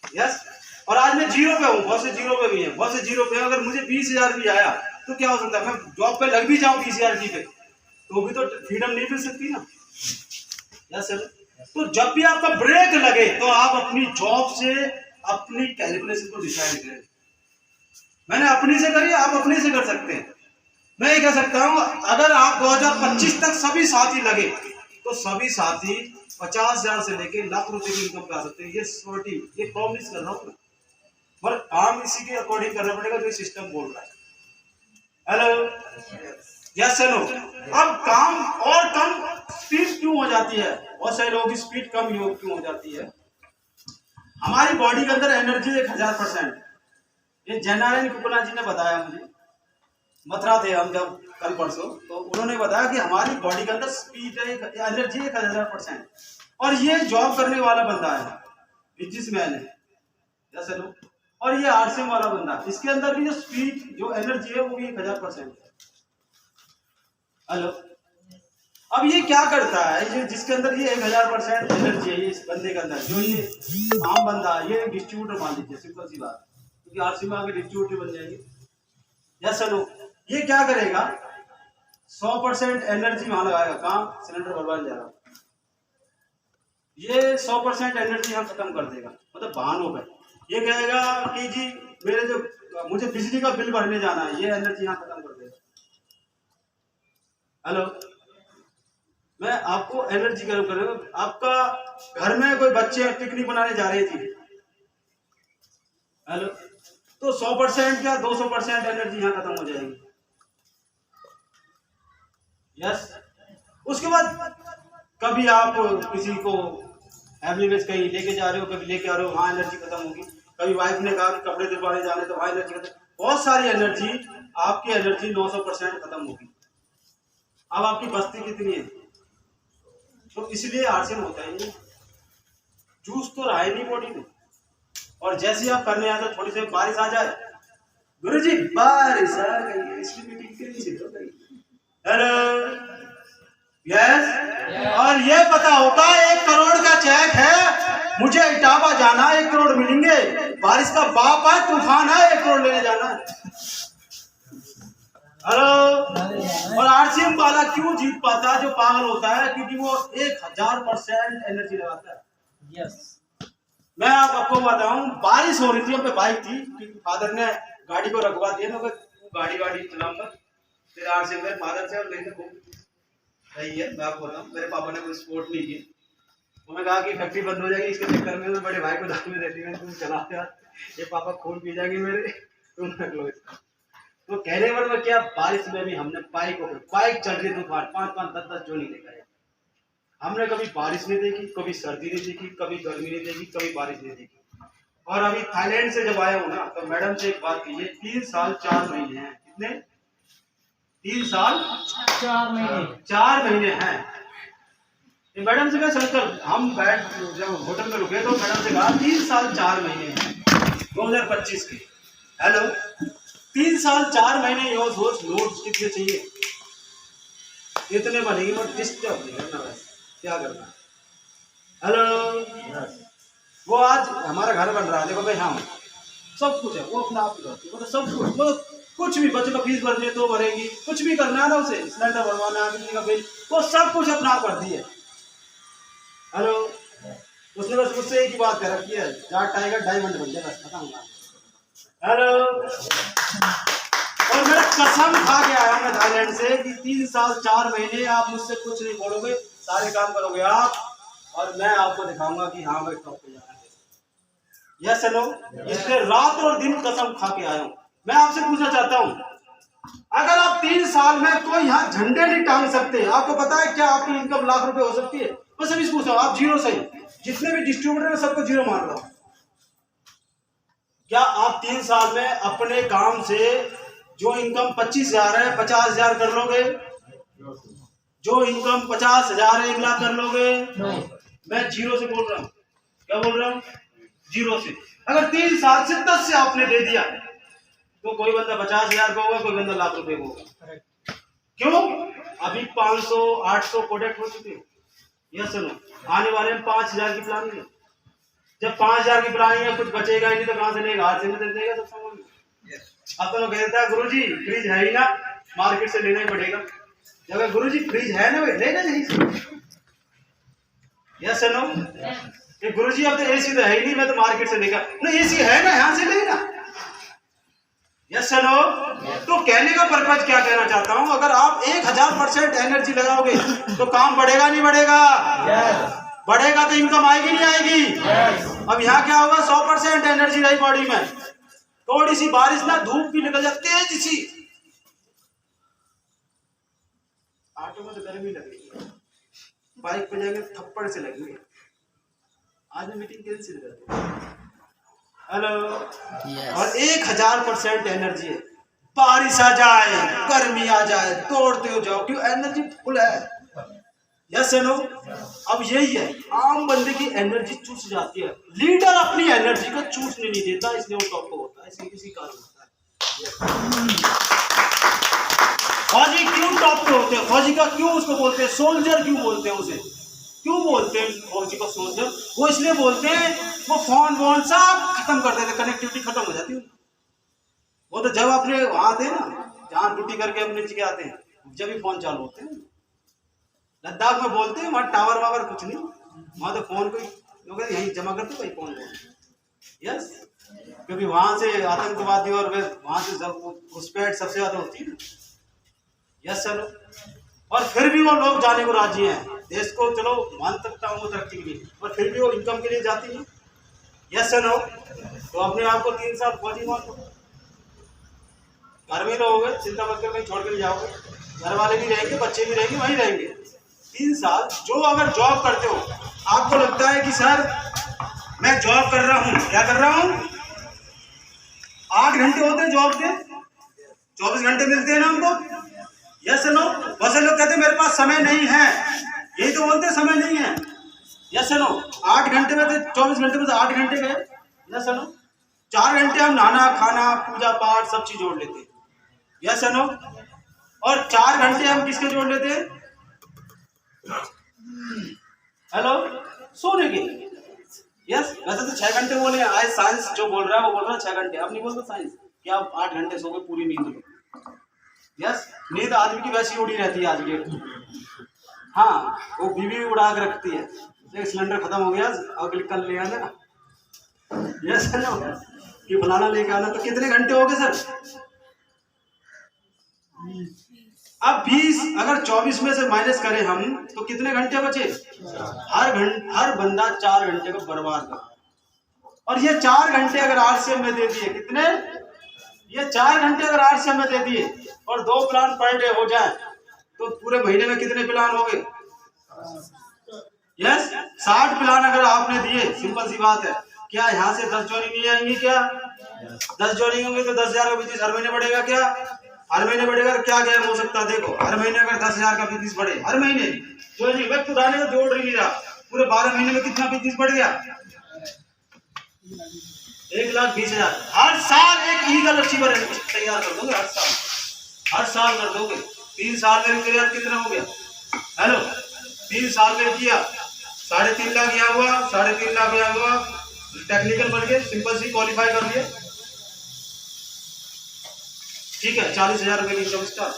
यस, और आज मैं जीरो पे हूँ, बहुत से जीरो पे भी है, बहुत से जीरो पे, अगर मुझे 20,000 भी आया तो क्या हो सकता है, मैं जॉब पे लग भी जाऊं 20,000 की पे, तो भी तो फ्रीडम नहीं मिल सकती ना। यस सर, तो जब भी आपका ब्रेक लगे तो आप अपनी जॉब से अपनी कैलकुलेशन को डिसाइड करें। मैंने अपनी से करी, आप अपने से कर सकते हैं। मैं ये कह सकता हूं, अगर आप 2025 तक सभी साथी लगे तो सभी साथी 50,000 से लेके लाख रुपए की इनकम कर सकते हैं। ये श्योरिटी, ये प्रॉमिस कर रहा हूं, पर काम इसी के अकॉर्डिंग करना पड़ेगा जो सिस्टम बोल रहा है। हेलो, यस चलो, अब काम और कम स्पीड क्यों हो जाती है? बहुत सारे लोगों की स्पीड कम क्यों हो जाती है? हमारी बॉडी के अंदर एनर्जी 1000%। ये जयनारायण कुपला जी ने बताया मुझे, मथुरा थे हम जब कल परसों, तो उन्होंने बताया कि हमारी बॉडी के अंदर स्पीड एनर्जी 1000%। और ये जॉब करने वाला बंदा है, बिजनेसमैन है, जैसे लोग, और ये आरसीएम वाला बंदा है, इसके अंदर भी जो स्पीड, जो एनर्जी है, वो भी 1000% है। हेलो, अब ये क्या करता है, ये जिसके अंदर ये 1000% एनर्जी है, ये इस बंदे के अंदर, जो ये आम बंदा है, ये डिस्ट्रीब्यूटर मान लीजिए, सिंपल सी बात, क्योंकि आरसी में आगे डिस्ट्रीब्यूटर बन जाएगी। यस सर, ये क्या करेगा, 100% एनर्जी वहां लगाएगा, कहाँ? सिलेंडर भरवाने जा रहा, ये 100% एनर्जी हम खत्म कर देगा, मतलब बहानों पे। ये कहेगा कि जी मेरे जो मुझे बिजली का बिल भरने जाना है, ये एनर्जी यहाँ खत्म कर देगा। हेलो, मैं आपको एनर्जी गर्म करूंगा। आपका घर में कोई बच्चे पिकनिक बनाने जा रहे थे, हेलो, तो 100% या 200% एनर्जी यहाँ खत्म हो जाएगी। यस, उसके बाद कभी आप किसी को फैमिली में कहीं लेके जा रहे हो, कभी लेके आ रहे हो, वहाँ एनर्जी खत्म होगी। कभी वाइफ ने कहा कपड़े दिलवाने जाने, तो वहाँ एनर्जी खत्म। बहुत सारी एनर्जी, आपकी एनर्जी 900% खत्म होगी। अब आपकी बस्ती कितनी है? तो इसलिए आर्सन होता है, ये जूस तो रहा ही नहीं बॉडी में। और जैसे ही आप करने आते, थोड़ी सी बारिश आ जाए, गुरुजी बारिश आ गई, इसकी मीटिंग हो गई। हेलो, यस, और ये पता होता है 1 करोड़ का चेक है, मुझे इटावा जाना, 1 करोड़ मिलेंगे, बारिश का बाप है, तूफान है, 1 करोड़ लेने जाना है। हेलो, और आरसीएम वाला क्यों जीत पाता है? जो पागल होता है, क्योंकि वो 1000% एनर्जी लगाता है। यस, मैं आपको बताऊं, बारिश हो रही थी, हम पे बाइक थी, क्योंकि फादर ने गाड़ी को रखवा दिया, तो गाड़ी चलाऊंगा, फिर आरसीएम मेरे फादर से और मेरे को सही है। मैं आपको बताऊं, मेरे पापा ने कोई सपोर्ट नहीं की, उन्होंने कहा कि फैक्ट्री बंद हो जाएगी, इसके चक्कर में बड़े भाई को दांत में रहती है, तुम चला यार, ये पापा खून पी जाएंगे मेरे, तुम रख लो इसका। तो कहने वाला क्या, बारिश में भी हमने बाइक चल रही तो 5-5, 10-10 जो नहीं देखा है। हमने कभी बारिश नहीं देखी, कभी सर्दी नहीं देखी, कभी गर्मी नहीं देखी, कभी बारिश नहीं देखी। और अभी थाईलैंड से जब आया हूँ ना, तो मैडम से एक बात कही है, 3 साल 4 महीने हैं। कितने? 3 साल 4 महीने हैं। मैडम से कहा सर, हम जब होटल में रुके तो मैडम से कहा 3 साल 4 महीने हैं 2025 के। हेलो, 3 साल 4 महीने योर सोच, नोट्स कितने चाहिए? इतने बनेंगे, बट डिस्टर्ब नहीं करना, बस क्या करना। हेलो, वो आज हमारा घर बन रहा है, देखो भाई, हम सब कुछ है, वो अपना आप करती है, मतलब सब कुछ, मतलब कुछ भी, बच्चे का फीस भरनी है तो भरेगी, कुछ भी करना है ना उसे, सिलेंडर भरवाना है, बिजली का बिल, वो सब कुछ अपना आप करती है। हेलो, उसने बस मुझसे एक ही बात कह रखी है, जहाँ टाइगर डायमंड बन जाए, बस खत्म होगा। हेलो, और मेरा कसम खा के आया मैं थाईलैंड से कि 3 साल 4 महीने आप मुझसे कुछ नहीं बोलोगे, सारे काम करोगे आप, और मैं आपको दिखाऊंगा कि हाँ भाई टॉप पे जाना है। यस हेलो, इसलिए रात और दिन कसम खा के आया हूँ। मैं आपसे पूछना चाहता हूँ, अगर आप 3 साल में कोई यहाँ झंडे नहीं टांग सकते, आपको पता है क्या आपकी इनकम लाख रुपए हो सकती है? बस अभी पूछ रहा हूँ, आप जीरो सही, जितने भी डिस्ट्रीब्यूटर है सबको जीरो मान रहा हूँ। क्या आप 3 साल में अपने काम से जो इनकम 25,000 है 50,000 कर लोगे? जो इनकम 50,000 है 1 लाख कर लोगे? मैं जीरो से बोल रहा हूँ। क्या बोल रहा हूँ? जीरो से। अगर 3 साल से 10 से आपने दे दिया तो कोई बंदा 50,000 का होगा, कोई बंदा लाख रुपए का होगा। क्यों? अभी 500 800 प्रोडक्ट हो चुके हैं। यस सुनो, आने वाले में 5,000 की प्लानिंग है। जब 5,000 की प्लानिंग है, कुछ बचेगा ही नहीं तो कहां से लेगा? हाथ से नहीं देगा सब सामान। अब तो लोग कहता है गुरुजी फ्रिज है ही ना, मार्केट से लेना ही पड़ेगा। जब गुरुजी फ्रिज है ना, लेना यहीं से। यस नो, ये गुरुजी अब तो एसी तो है ही नहीं, मैं तो मार्केट से लेगा। नहीं, एसी है ना, यहाँ से लेना। यस नो, तो कहने का पर्पज क्या कहना चाहता हूं, अगर आप 1000% एनर्जी लगाओगे तो काम बढ़ेगा नहीं बढ़ेगा? बढ़ेगा तो इनकम आएगी नहीं आएगी? अब यहाँ क्या होगा, 100% एनर्जी रही बॉडी में, थोड़ी सी बारिश ना, धूप भी निकल जाती है तेज सी, ऑटो में तो गर्मी लगेगी, बाइक पे जाएंगे थप्पड़ से लगेंगे। आज मीटिंग कैंसिल कर दी। हेलो, और 1000% एनर्जी है। बारिश आ जाए, गर्मी आ जाए, दौड़ते हो जाओ, क्यों? एनर्जी फुल है। यस नो, अब यही है, आम बंदे की एनर्जी चूस जाती है, लीडर अपनी एनर्जी को चूसने नहीं देता, इसलिए वो टॉप को होता है, इसलिए किसी कारण होता है। फौजी क्यों टॉप पे होते हैं? फौजी का क्यों उसको बोलते हैं सोल्जर? क्यों बोलते हैं उसे? क्यों बोलते हैं फौजी को सोल्जर? वो इसलिए बोलते हैं, वो फोन वोन सब खत्म कर देते, कनेक्टिविटी खत्म हो जाती है। वो तो जब अपने वहां आते हैं ना, जहाँ ड्यूटी करके अपने नीचे आते हैं, जब भी फोन चालू होते हैं। लद्दाख में बोलते हैं वहाँ टावर वावर कुछ नहीं, वहाँ तो फोन को लोग यहीं जमा करते भाई फोन को। यस, क्योंकि वहां से आतंकवादी और वहां से घुसपैठ सबसे ज्यादा होती है। यस चलो, और फिर भी वो लोग जाने को राजी हैं, देश को चलो मान सकता हूँ तरक्की के लिए, और फिर भी वो इनकम के लिए जाती है। यस नो, तो अपने आप को 3 साल फौजी मान लो, घर में रहोगे, चिंता मत कर, कहीं छोड़ के नहीं जाओगे, घर वाले भी रहेंगे, बच्चे भी रहेंगे, वहीं रहेंगे 3 साल। जो अगर जॉब करते हो, आपको लगता है कि सर मैं जॉब कर रहा हूँ, क्या कर रहा हूँ, 8 घंटे होते हैं जॉब के, 24 घंटे मिलते हैं ना हमको। यस नो, बहुत से लोग कहते हैं मेरे पास समय नहीं है, यही तो बोलते हैं समय नहीं है। यस नो, 8 घंटे में तो 24 घंटे में तो 8 घंटे गए। यस नो, 4 घंटे हम नहाना खाना पूजा पाठ सब चीज जोड़ लेते हैं। यस नो, और 4 घंटे हम किसके जोड़ लेते हैं? हेलो, सोने के। यस, वैसे तो 6 घंटे बोले, आज साइंस जो बोल रहा है वो बोल रहा है 6 घंटे, अब नहीं बोलता साइंस कि आप 8 घंटे सो गए पूरी नींद लो। यस, नींद आदमी की वैसी उड़ी रहती है आज के। हाँ, वो बीवी उड़ा के रखती है, सिलेंडर खत्म हो गया, अगले कल ले आना। यस नो, कि फलाना लेके आना, तो कितने घंटे हो गए सर? अब 20 अगर 24 में से माइनस करें हम तो कितने घंटे बचे? हर बंदा 4 घंटे को बर्बाद कर, और ये 4 घंटे अगर RCM में दे दिए, कितने? ये 4 घंटे अगर 8 समय दे दिए और 2 प्लान पर डे हो जाए तो पूरे महीने में कितने प्लान हो गए? यस, 60 प्लान अगर आपने दिए, सिंपल सी बात है, क्या यहाँ से 10 ज्वाइनिंग नहीं आएंगी? क्या 10 ज्वाइनिंग होंगे तो 10,000 का बिजनेस हर महीने बढ़ेगा? क्या हर महीने बढ़ेगा? क्या गैर हो सकता है? देखो, हर महीने अगर 10,000 का बिजनेस बढ़े, हर महीने ज्वाइनिंग, मैं पुराने को जोड़ नहीं रहा, पूरे 12 महीने में कितना बिजनेस बढ़ गया? 1,20,000। हर साल एक ईगल अचीवर तैयार कर दोगे, हर साल कर दोगे। 3 साल में तैयार कितना हो गया? हेलो, 3 साल में किया 3.5 लाख यहाँ हुआ, 3.5 लाख यहाँ हुआ, टेक्निकल बन गए, सिंपल सी क्वालिफाई कर लिए, ठीक है, 40,000 रुपए की इनकम स्टार्ट,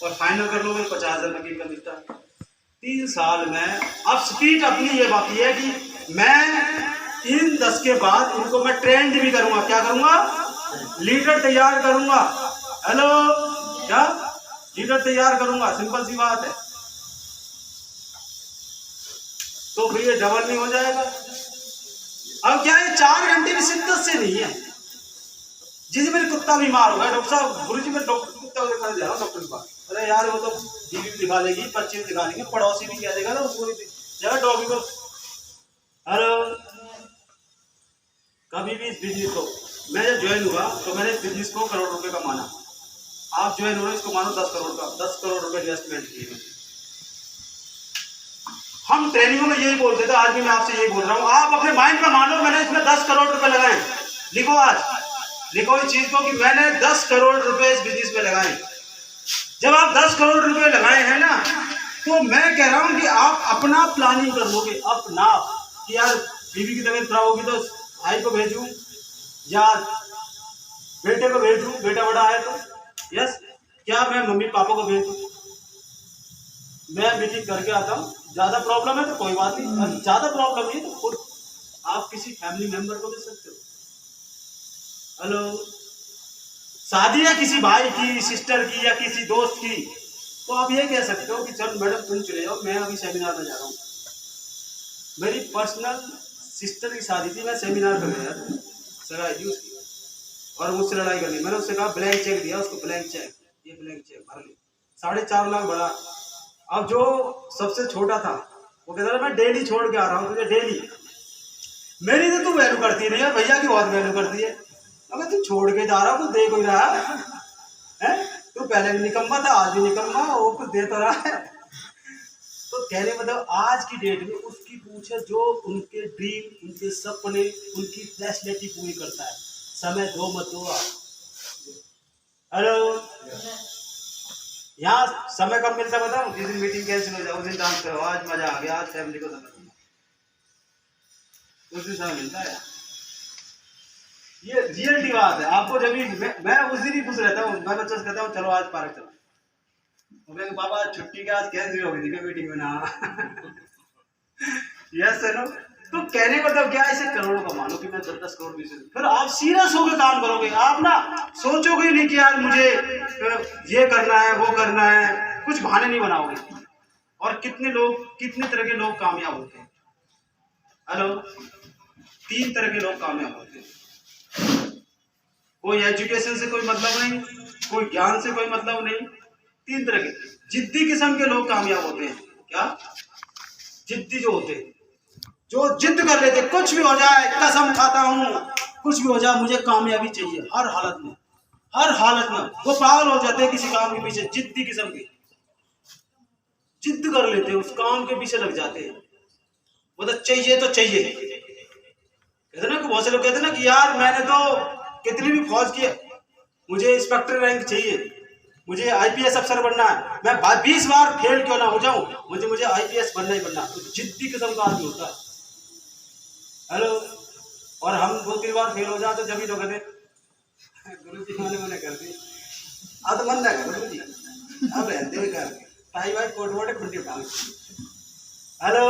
और फाइनल कर लोगे 50,000 रुपए की इनकम स्टार्ट 3 साल में। अब स्पीड अपनी ये बात है कि मैं इन 10 के बाद इनको मैं ट्रेंड भी करूंगा। क्या करूंगा? लीडर तैयार करूंगा। हेलो, क्या लीडर तैयार करूंगा? सिंपल सी बात है। तो फिर ये डबल नहीं हो जाएगा? अब क्या है, 4 घंटे की शिद्दत से नहीं है। जिस मेरे कुत्ता बीमार हो गया, डॉक्टर साहब, गुरु जी मैं डॉक्टर कुत्ता को दिखाने जा रहा हूँ डॉक्टर के पास। अरे यार, वो तो बीवी दिखा लेगी, बच्चे दिखा लेंगे, पड़ोसी भी क्या देगा ना पूरी जगह डॉगी को। हेलो, कभी भी इस बिजनेस को, मैं जब ज्वाइन हुआ तो मैंने इस बिजनेस को करोड़ रुपए का माना। आप ज्वाइन हो रहे इसको मानो 10 करोड़ का, 10 करोड़ रुपए इन्वेस्टमेंट किए। हम ट्रेनिंगों में यही बोलते थे, आज भी मैं आपसे यही बोल रहा हूँ, आप अपने माइंड में मानो मैंने इसमें 10 करोड़ रुपए लगाए। लिखो, आज लिखो इस चीज को कि मैंने 10 करोड़ रुपए इस बिजनेस में लगाए। जब आप 10 करोड़ रुपए लगाए हैं ना, तो मैं कह रहा हूं कि आप अपना प्लानिंग कर लोगे, अपना, कि यार बीवी की तबीयत खराब होगी तो भाई को भेजूं या बेटे को भेजूं, बेटा बड़ा है तो, यस, क्या मैं मम्मी पापा को भेजूं? मैं मीटिंग करके आता हूँ। ज्यादा प्रॉब्लम है तो कोई बात नहीं, ज्यादा प्रॉब्लम नहीं तो खुद आप किसी फैमिली मेंबर को दे सकते हो। हेलो, शादी है किसी भाई की, सिस्टर की या किसी दोस्त की, तो आप ये कह सकते हो कि चल मैडम तुम चले जाओ, मैं अभी सेमिनार में जा रहा हूँ। मेरी पर्सनल सिस्टर की शादी थी, मैं सेमिनार कर गया सगाई थी उसकी, और मुझसे लड़ाई कर ली। मैंने उससे कहा ब्लैंक चेक दिया उसको, ब्लैंक चेक, ये ब्लैंक चेक भर ली, 4.5 लाख भरा। अब जो सबसे छोटा था वो कहता था मैं डेली छोड़ के आ रहा हूँ तुझे, डेली। मेरी तो तू वैल्यू करती नहीं है, भैया की बहुत वैल्यू करती है। अगर तू छोड़ के जा रहा हूँ, कुछ दे कोई रहा है? तू पहले भी निकम्मा था, आज भी निकम्मा, वो कुछ दे तो रहा है। तो कहने मतलब आज की डेट में उसकी पूछे जो उनके ड्रीम, उनके सपने, उनकी फैसिलिटी पूरी करता है। समय दो मत दो आप। हेलो, यहाँ समय कब मिलता है बताओ? जिस दिन मीटिंग कैंसिल हो जाए उस दिन डांस करो, आज मजा आ गया, आज फैमिली को समय, उस दिन समय मिलता है। ये रियलिटी बात है। आपको जब भी मैं उस दिन ही खुश रहता हूँ, मैं बच्चों से कहता हूँ चलो आज पार्क चलो, तो पापा छुट्टी के आज कैंसिल हो गई थी मीटिंग में ना। Yes sir. तो कहने का मतलब क्या, ऐसे करोड़ों का मानो कि मैं 10-10 करोड़ भी, फिर आप सीरियस होकर काम करोगे। आप ना सोचोगे नहीं कि यार मुझे ये करना है वो करना है, कुछ बहाने नहीं बनाओगे। और कितने लोग, कितने तरह के लोग कामयाब होते हैं? हेलो, 3 तरह के लोग कामयाब होते हैं। कोई एजुकेशन से कोई मतलब नहीं, कोई ज्ञान से कोई मतलब नहीं, 3 तरह के जिद्दी किस्म के लोग कामयाब होते हैं। क्या? जिद्दी जो होते हैं, जो जिद कर लेते, कुछ भी हो जाए, कसम खाता हूं, कुछ भी हो जाए मुझे कामयाबी चाहिए, हर हालत में, हर हालत में। वो पागल हो जाते हैं किसी काम के पीछे, जिद्दी किस्म के, जिद कर लेते हैं, उस काम के पीछे लग जाते हैं। वो तो चाहिए तो चाहिए। कहते ना कि बहुत से लोग कहते ना कि यार मैंने तो कितनी भी फौज की, मुझे इंस्पेक्टर रैंक चाहिए, मुझे आईपीएस अफसर बनना है, मैं 20 बार फेल क्यों ना हो जाऊं, मुझे आईपीएस बनना ही बनना। तो जिद्दी किस्म का आदमी होता है। हेलो, और हम 2-3 बार फेल हो जाए तो जब ही तो कहते गुरु जी मैंने कर दी, अब मन ना करो गुरु जी, अब रहते हुए कर ताई भाई कोट वोटे खुंटी उठा। हेलो,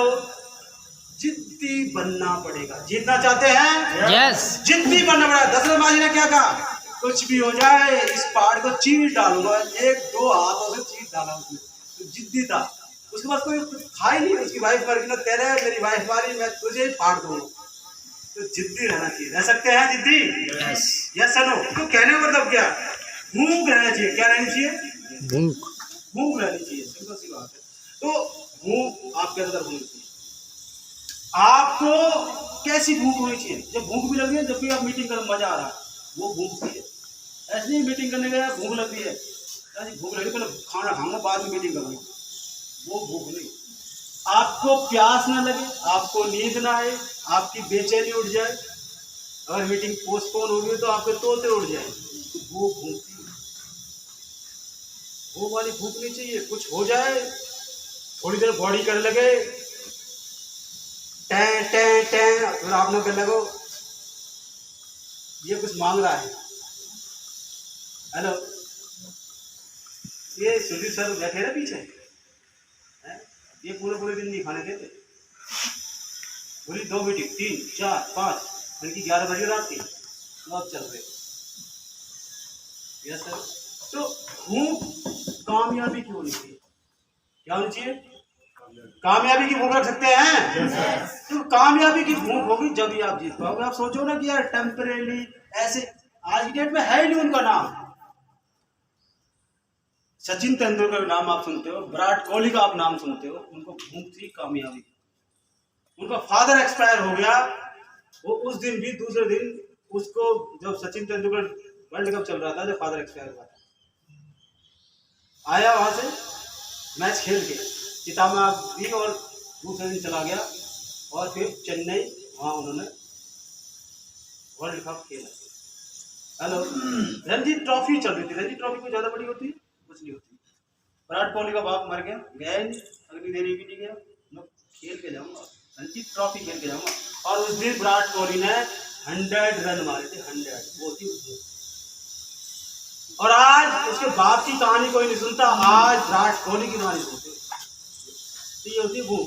जिद्दी बनना पड़ेगा। जीतना चाहते हैं? यस, जिद्दी बनना पड़ेगा। दशरथ महाराज ने क्या कहा? कुछ भी हो जाए इस पहाड़ को चीर डालूंगा। 1-2 हाथों से चीर डाला उसने, तो जिद्दी था। उसके बाद कोई था ही नहीं। उसकी वाइफ मर गई ना, तेरे मेरी वाइफ मारी, मैं तुझे ही फाड़ दूंगा। तो जिद्दी रहना चाहिए। रह सकते हैं जिद्दी? Yes sir no? तो कहने का मतलब क्या? भूख रहना चाहिए। क्या रहनी चाहिए? भूख रहनी चाहिए, सिंपल सी बात है। तो भूख आपके अंदर होनी चाहिए। आपको कैसी भूख होनी चाहिए? जब भूख भी लगी है, जब भी आप मीटिंग कर मजा आ रहा है, वो भूख चाहिए। ऐसे नहीं मीटिंग करने गया भूख लग रही है, भूख लगी पहले खाना खाऊंगा बाद में मीटिंग करूंगा, वो भूख नहीं। आपको प्यास ना लगे, आपको नींद ना आए, आपकी बेचैनी उठ जाए, अगर मीटिंग पोस्टपोन हो गई तो आपके तोते उड़ जाए, तो वो भूख थी। वो वाली भूख नहीं चाहिए। कुछ हो जाए, थोड़ी देर बॉडी करने लगे टैं टैं टैं, फिर आपने कहने लगो ये कुछ मांग रहा है। हेलो, ये सुधीर सर बैठे ना पीछे, ये पूरे दिन नहीं खाने देते। पूरी 2 मीटिंग 3 4 5 बल्कि 11 बजे रात की तो अब चल रहे। Yes sir. तो भूख कामयाबी की होनी चाहिए। क्या होनी चाहिए? कामयाबी की भूख रख सकते हैं। तो कामयाबी की भूख होगी जब ही आप जीत पाओगे। आप सोचो ना कि यार टेम्परेली ऐसे, आज की डेट में है ही नहीं उनका नाम। सचिन तेंदुलकर का नाम आप सुनते हो, विराट कोहली का आप नाम सुनते हो, उनको भूख थी कामयाबी। उनका फादर एक्सपायर हो गया, वो उस दिन भी दूसरे दिन उसको, जब सचिन तेंदुलकर वर्ल्ड कप चल रहा था, जब फादर एक्सपायर हुआ आया वहां से मैच खेल के चितामा भी, और दूसरे दिन चला गया और फिर चेन्नई, वहां उन्होंने वर्ल्ड कप खेला। हेलो, रणजी ट्रॉफी चल रही थी। रणजी ट्रॉफी कोई ज्यादा बड़ी होती है? कुछ नहीं होती। विराट कोहली का बाप मर गया, गया ही नहीं, अगली देरी भी नहीं गया, मैं खेल के जाऊंगा, रणजी ट्रॉफी खेल के जाऊंगा। और उस दिन विराट कोहली ने 100 रन मारे थे, 100। वो थी। और आज उसके बाप की कहानी कोई नहीं सुनता, आज विराट कोहली की कहानी सुनते। तो ये होती भूख।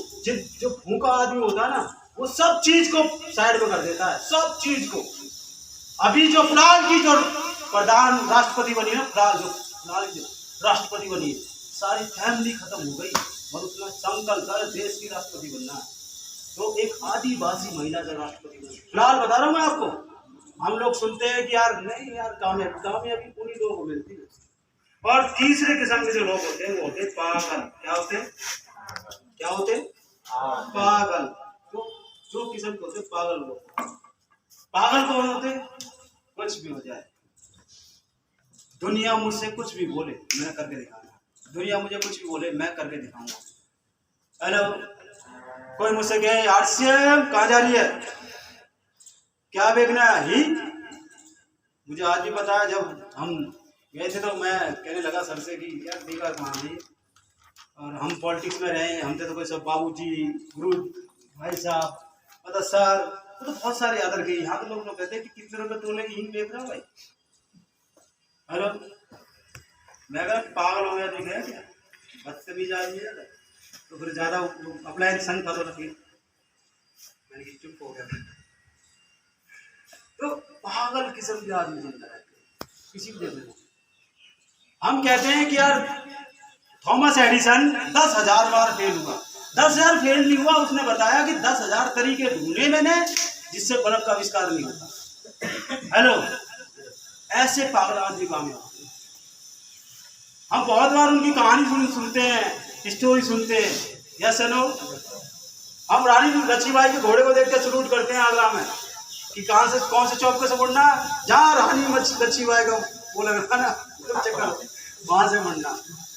जो भूखा आदमी होता है ना, वो सब चीज को साइड में कर देता है, सब चीज को। अभी जो फिलहाल की जो प्रधान राष्ट्रपति बनी है, फिलहाल जो राष्ट्रपति बनी है, सारी फैमिली खत्म हो गई और उसने संकल्प कर देश की राष्ट्रपति बनना है। तो एक आदिवासी महिला का राष्ट्रपति बनी। फिलहाल बता रहा हूँ मैं आपको। हम लोग सुनते हैं कि यार नहीं यार, कामयाबी उन्हीं लोगों को मिलती है। और तीसरे किस्म के जो लोग होते हैं वो होते हैं पागल। क्या होते हैं? क्या होते हैं? पागल। तो जो किस्म के होते हैं पागल लोग। पागल कौन होते हैं? कुछ भी हो जाए, दुनिया मुझसे कुछ भी बोले, मैं करके दिखाऊंगा। दुनिया मुझे कुछ भी बोले, मैं करके दिखाऊंगा। हेलो, कोई मुझसे कहे यार सीएम कहाँ जा रही है, क्या देखना है ही? मुझे आज भी पता है, जब हम गए थे तो मैं कहने लगा सर से कि यार देखा कहाँ है, और हम पॉलिटिक्स में रहे, हमसे तो कोई सब बाबूजी, गुरु भाई साहब, मतलब सर, तो बहुत सारे आदर के। यहाँ तो लोग कहते हैं कि कितने रुपए तोले की हींग बेच रहा भाई। हेलो, मैं अगर पागल हो गया तो क्या क्या बदतमीज आदमी है, तो फिर ज्यादा अप्लाई संग था, तो फिर मैंने चुप हो गया। तो पागल किस्म के आदमी जिंदा रहते हैं किसी भी जगह। हम कहते हैं कि यार थॉमस एडिसन 10,000 बार फेल हुआ, 10,000 फेल नहीं हुआ, उसने बताया कि 10,000 तरीके ढूंढे मैंने जिससे बल्ब का आविष्कार नहीं होता। हेलो, ऐसे पागल आदमी कामयाब होते हैं। हम बहुत बार उनकी कहानी सुनते हैं, स्टोरी सुनते हैं। Yes no? हम रानी लक्ष्मीबाई के घोड़े को देखकर सलूट करते हैं आगरा में कि कहां से, कौन से चौक से मुड़ना, जहाँ रानी लक्ष्मीबाई का वो लगा ना, तुम चक्कर वहां से मुड़ना।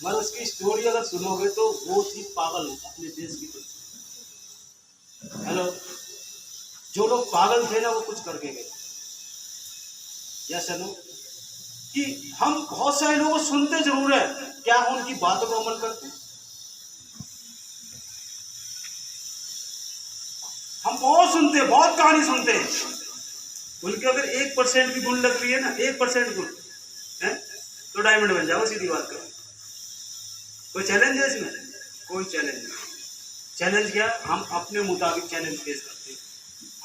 मगर उसकी स्टोरी अगर सुनोगे तो वो थी पागल अपने देश की तरफ। हेलो, जो लोग पागल थे ना, वो कुछ करके गए। Yes no? कि हम बहुत सारे लोगों को सुनते जरूर है, क्या हम उनकी बातों को अमल करते? हम बहुत सुनते हैं, बहुत कहानी सुनते हैं, उनके अगर 1% भी गुण लग रही है ना, 1% गुण है तो डायमंड बन जाओ। सीधी बात करो। कोई चैलेंज है इसमें? कोई चैलेंज नहीं। चैलेंज क्या? हम अपने मुताबिक चैलेंज फेस करते हैं,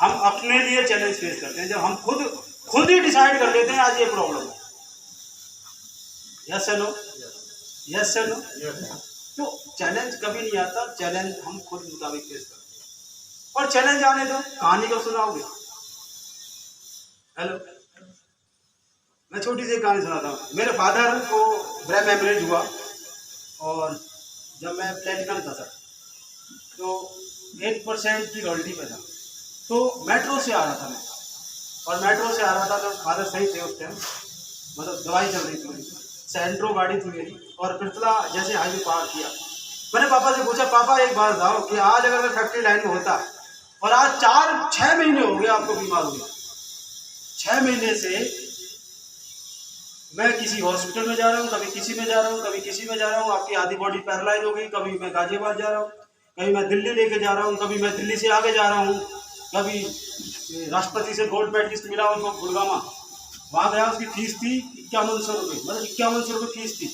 हम अपने लिए चैलेंज फेस करते हैं। जब हम खुद ही डिसाइड कर लेते हैं आज ये प्रॉब्लम है। Yes no? Yes no? तो चैलेंज कभी नहीं आता, चैलेंज हम खुद मुताबिक फेस करते हैं। और चैलेंज आने दो, कहानी को सुनाओगे, हेलो, मैं छोटी सी एक कहानी सुनाता हूँ। मेरे फादर को ब्रेन हेमरेज हुआ और जब मैं प्लेटिनम था सर, तो 1% की रॉयल्टी पे था, तो मेट्रो से आ रहा था मैं, और मेट्रो से आ रहा था तो फादर सही थे उस टाइम, मतलब दवाई चल रही थी मेरी, सेंट्रो गाड़ी थी मेरी, और पिरतला जैसे हाईवे पार किया। मैंने पापा से पूछा, पापा एक बात बताओ कि आज अगर मैं फैक्ट्री लाइन में होता और आज 4-6 महीने हो गए आपको बीमार हुए, 6 महीने से मैं किसी हॉस्पिटल में जा रहा हूँ, कभी किसी में जा रहा हूँ, कभी किसी में जा रहा हूँ, आपकी आधी बॉडी पैरालाइज हो गई, कभी मैं गाजियाबाद जा रहा हूँ, कभी मैं दिल्ली लेके जा रहा हूँ, कभी मैं दिल्ली से आगे जा रहा हूँ, कभी राष्ट्रपति से गोल्ड मेडलिस्ट मिला उनको गुड़गामा, वहाँ गया, उसकी फीस थी 5100 रुपये, मतलब 5100 रुपये फीस थी,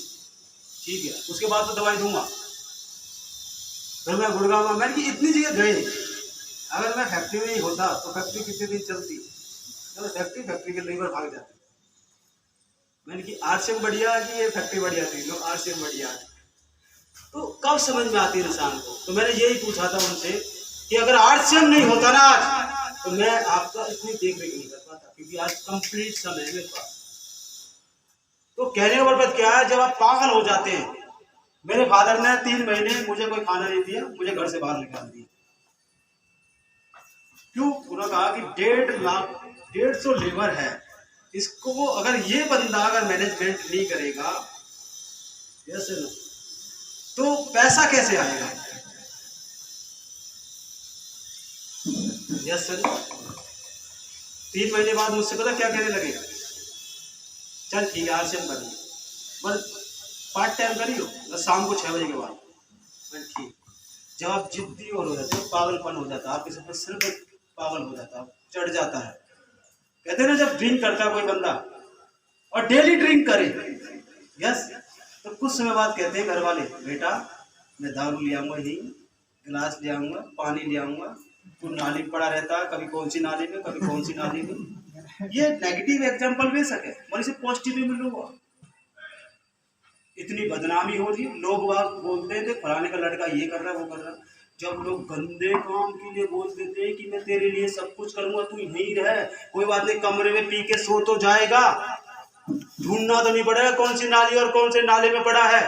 ठीक है, उसके बाद तो दवाई दूंगा। फिर मैं गुड़गामा, मैंने कि इतनी जगह गए, अगर मैं फैक्ट्री में ही होता तो फैक्ट्री कितने दिन चलती, तो फैक्ट्री के लेबर भाग जाते। मैंने कि आरसीएम बढ़िया है कि ये फैक्ट्री बढ़िया थी, लोग आरसीएम बढ़िया है। तो कब समझ में आती है इंसान को? तो मैंने यही पूछा था उनसे कि अगर आरसीएम नहीं होता ना आज, तो मैं आपका इतनी देख रेख नहीं कर पाता, क्योंकि आज कंप्लीट समय है मेरे पास। तो कहने का मतलब क्या है, जब आप पागल हो जाते हैं। मेरे फादर ने 3 महीने मुझे कोई खाना नहीं दिया, मुझे घर से बाहर निकाल दिया। क्यों? उन्होंने कहा कि 1.5 लेबर है, इसको अगर ये बंदा अगर मैनेजमेंट नहीं करेगा, यस नो, तो पैसा कैसे आएगा? Yes sir. 3 महीने बाद मुझसे पता क्या कहने लगे, चल ठीक है आरसीएम कर लिया, बस पार्ट टाइम करियो, बस शाम को 6 बजे के बाद। मैं ठीक। जब आप जिद्दी और हो जाते हो, पागलपन हो जाता है आपके सिर पर, सिर्फ पागल हो जाता है, चढ़ जाता है। कहते हैं ना, जब ड्रिंक करता है कोई बंदा और डेली ड्रिंक करे, यस, तो कुछ समय बाद कहते हैं घर वाले, बेटा मैं दारू ले आऊँगा, यही गिलास ले आऊँगा, पानी ले आऊँगा, तू नाली में पड़ा रहता है, कभी कौन सी नाली में, कभी कौन सी नाली में। ये नेगेटिव एग्जाम्पल दे सके, और इसे पॉजिटिव में मिलूंगा। इतनी बदनामी हो रही, लोग बाग बोलते थे फलाने का लड़का ये कर रहा है, वो कर रहा है। जब लोग गंदे काम के लिए बोल देते हैं कि मैं तेरे लिए सब कुछ करूंगा, तू यहीं रह, कोई बात नहीं, कमरे में पी के सो तो जाएगा, ढूंढना तो नहीं पड़ेगा कौन सी नाली और कौन से नाले में पड़ा है,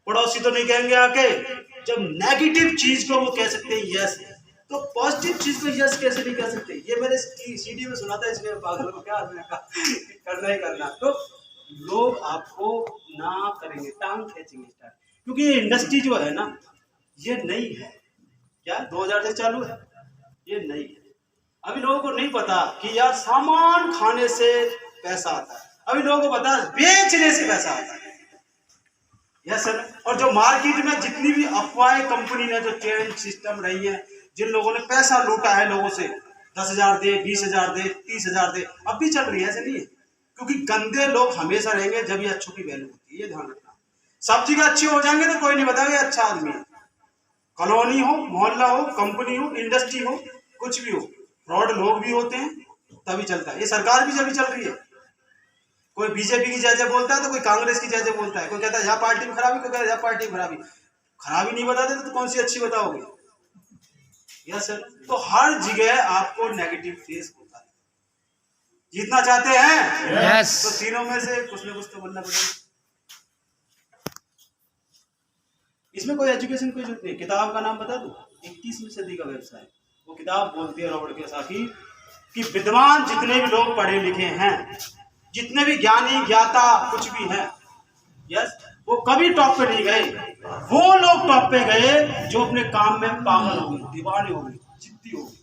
पड़ोसी तो नहीं कहेंगे आके। जब नेगेटिव चीज को वो कह सकते हैं यस, तो पॉजिटिव चीज को यस कैसे नहीं कह सकते? ये मैंने सीडी में सुना था, इसमें पागल को क्या करना ही करना। तो लोग आपको ना करेंगे, टांग खींचेंगे स्टार्ट, क्योंकि ये इंडस्ट्री जो है ना, ये नई है, क्या 2000 से चालू है, ये नई है। अभी लोगों को नहीं पता कि यार सामान खाने से पैसा आता है, अभी लोगों को पता है बेचने से पैसा आता है, यस सर। और जो मार्केट में जितनी भी अफवाहें कंपनी ने जो चेन सिस्टम रही है, जिन लोगों ने पैसा लूटा है लोगों से, 10,000 दे, 20,000 दे, 30,000 दे, अब भी चल रही है, ऐसे नहीं है। क्योंकि गंदे लोग हमेशा रहेंगे जब ये अच्छों की वैल्यू होती है, ये ध्यान रखना। सब जगह अच्छे हो जाएंगे तो कोई नहीं बताएगा अच्छा आदमी है। कॉलोनी हो, मोहल्ला हो, कंपनी हो, इंडस्ट्री हो, कुछ भी हो, फ्रॉड लोग भी होते हैं, तभी चलता है। ये सरकार भी जब चल रही है, कोई बीजेपी की जय जय बोलता है तो कोई कांग्रेस की जय जय बोलता है, कोई कहता है यहाँ पार्टी में खराबी, कोई कहता है यहाँ पार्टी में खराबी। खराबी नहीं बताते तो कौन सी अच्छी बताओगे? Yes sir. तो हर जगह आपको नेगेटिव फेस होता है। जीतना चाहते हैं यस, तो तीनों में से कुछ ना कुछ तो बनना पड़ेगा। इसमें कोई एजुकेशन की जरूरत नहीं। किताब का नाम बता दूं, 21वीं सदी का व्यवसाय। वो किताब बोलती है रॉबर्ट कियोसाकी कि विद्वान जितने भी लोग पढ़े लिखे हैं, जितने भी ज्ञानी ज्ञाता कुछ भी हैं, यस, वो कभी टॉप पे नहीं गए। वो लोग टॉप पे गए जो अपने काम में पागल हो गए, दीवाने हो गए, जिद्दी हो गए।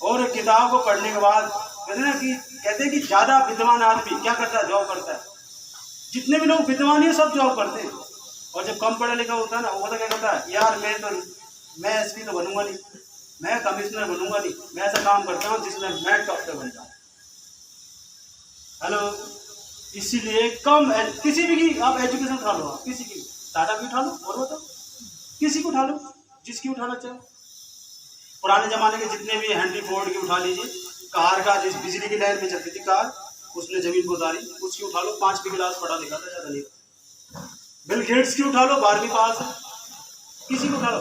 और किताब को पढ़ने के बाद कहते हैं कि ज्यादा विद्वान आदमी क्या करता है, जॉब करता है। जितने भी लोग विद्वान हैं सब जॉब करते हैं, और जब कम पढ़ा लिखा होता है ना, वो पता क्या करता है, यार मैं एसपी तो बनूंगा नहीं, मैं कमिश्नर बनूंगा नहीं, मैं ऐसा काम करता हूँ जिसमें मैं टॉप पे बन जाऊँ। हेलो, इसीलिए किसी भी की आप एजुकेशन उठा लो, आप किसी की, टाटा की उठा लो, और बताओ किसी को उठा लो, जिसकी उठाना चाहो। पुराने जमाने के जितने भी हेनरी फोर्ड की उठा लीजिए, कार का जिस बिजली की लाइन में चलती थी कार, उसने जमीन को उतारी, उसकी उठा लो, 5वीं क्लास पढ़ा लिखा था, ज्यादा नहीं। बिल गेट्स की उठा लो, 12वीं पास है, किसी को उठा लो।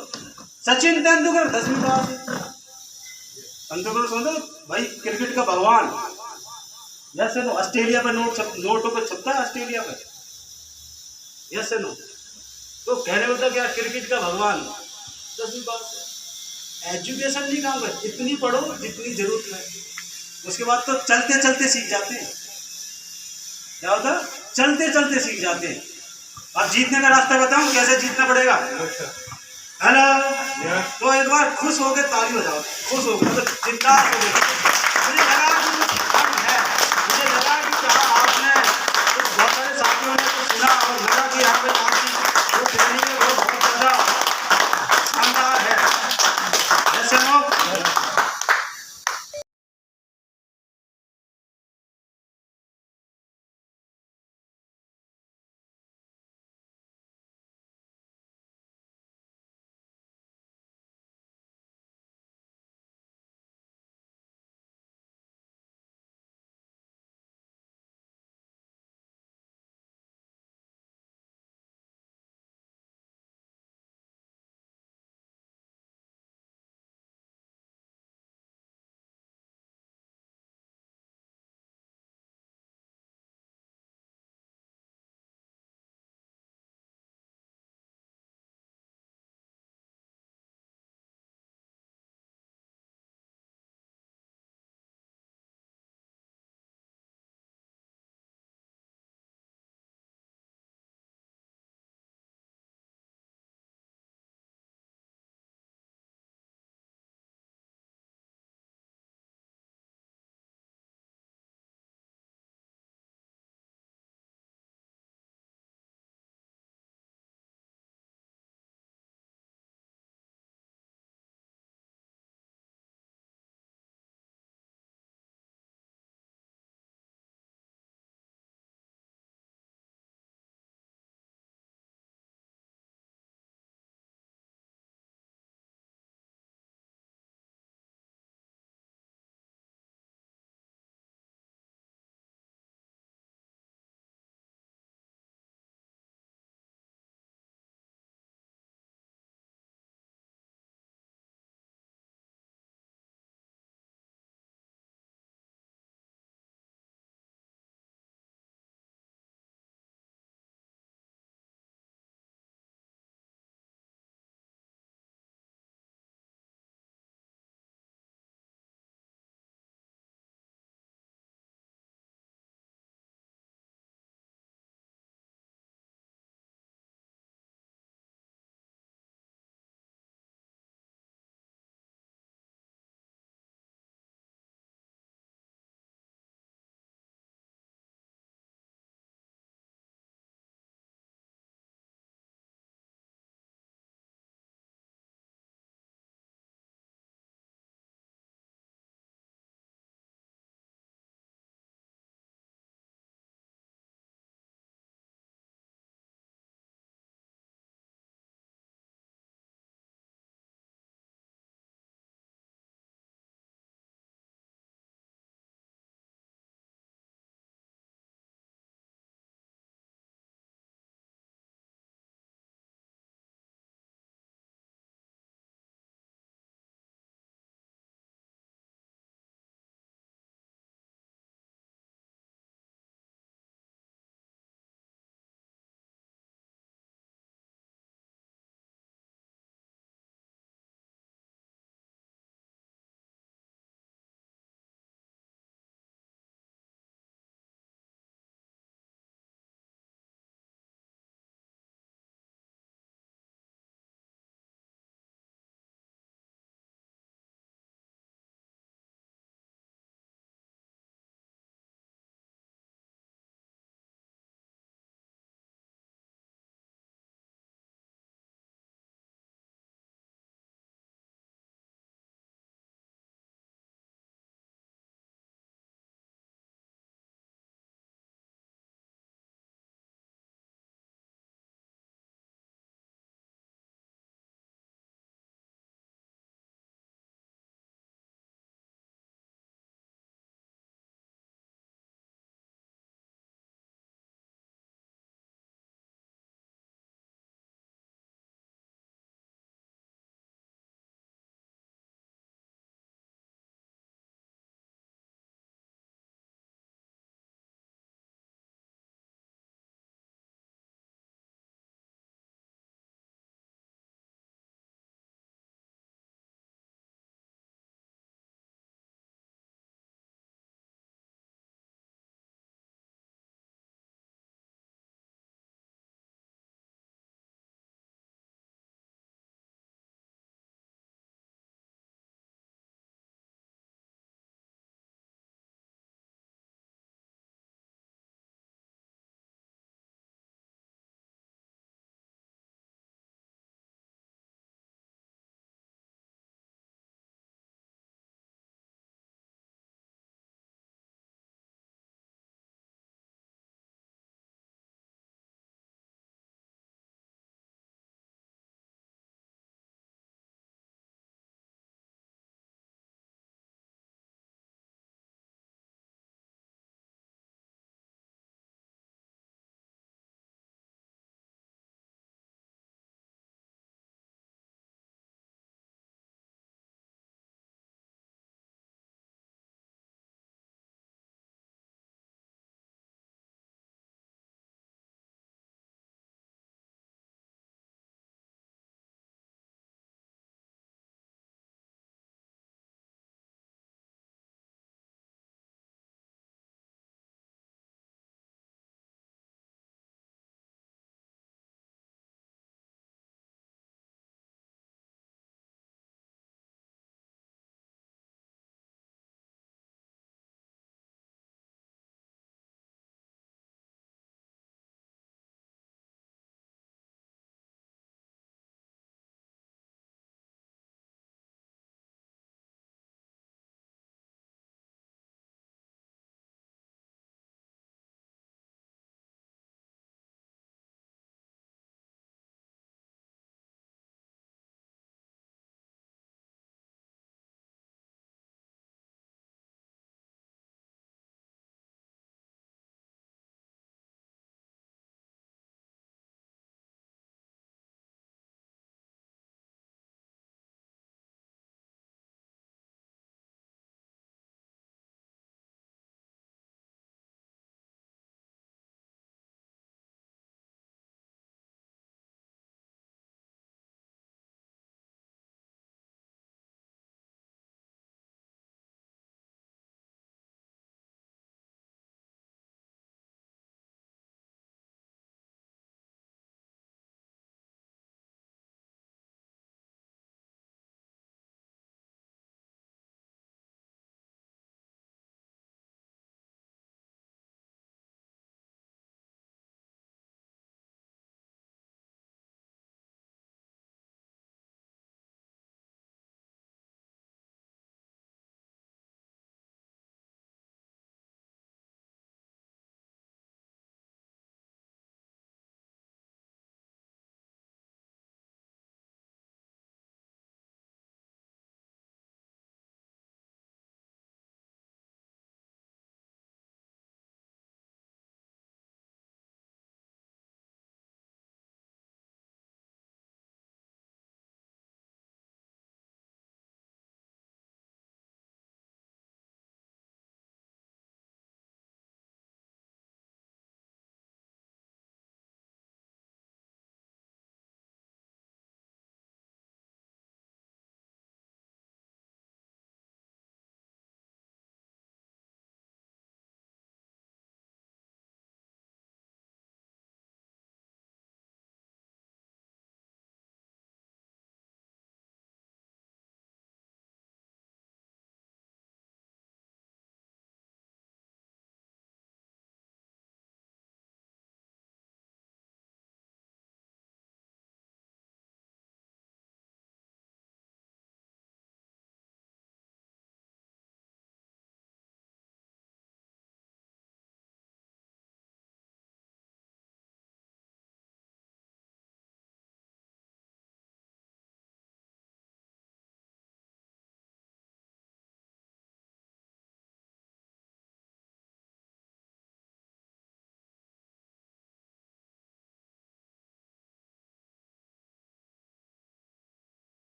सचिन तेंदुलकर 10वीं पास है, संतो करो सुनो भाई, क्रिकेट का भगवान। यस नो, ऑस्ट्रेलिया पे नोटों पे छपता है ऑस्ट्रेलिया पे। यस नो, तो कहने मतलब क्या, क्रिकेट का भगवान। 10वीं पास एजुकेशन नहीं काम कर, इतनी पढ़ो जितनी जरूरत है, उसके बाद तो चलते चलते सीख जाते हैं। क्या होता है? चलते चलते सीख जाते हैं। अब जीतने का रास्ता बताऊं कैसे जीतना पड़ेगा। हेलो, तो एक बार खुश हो गए ताली बजाओ, खुश हो गए, मतलब जिंदा हो गए।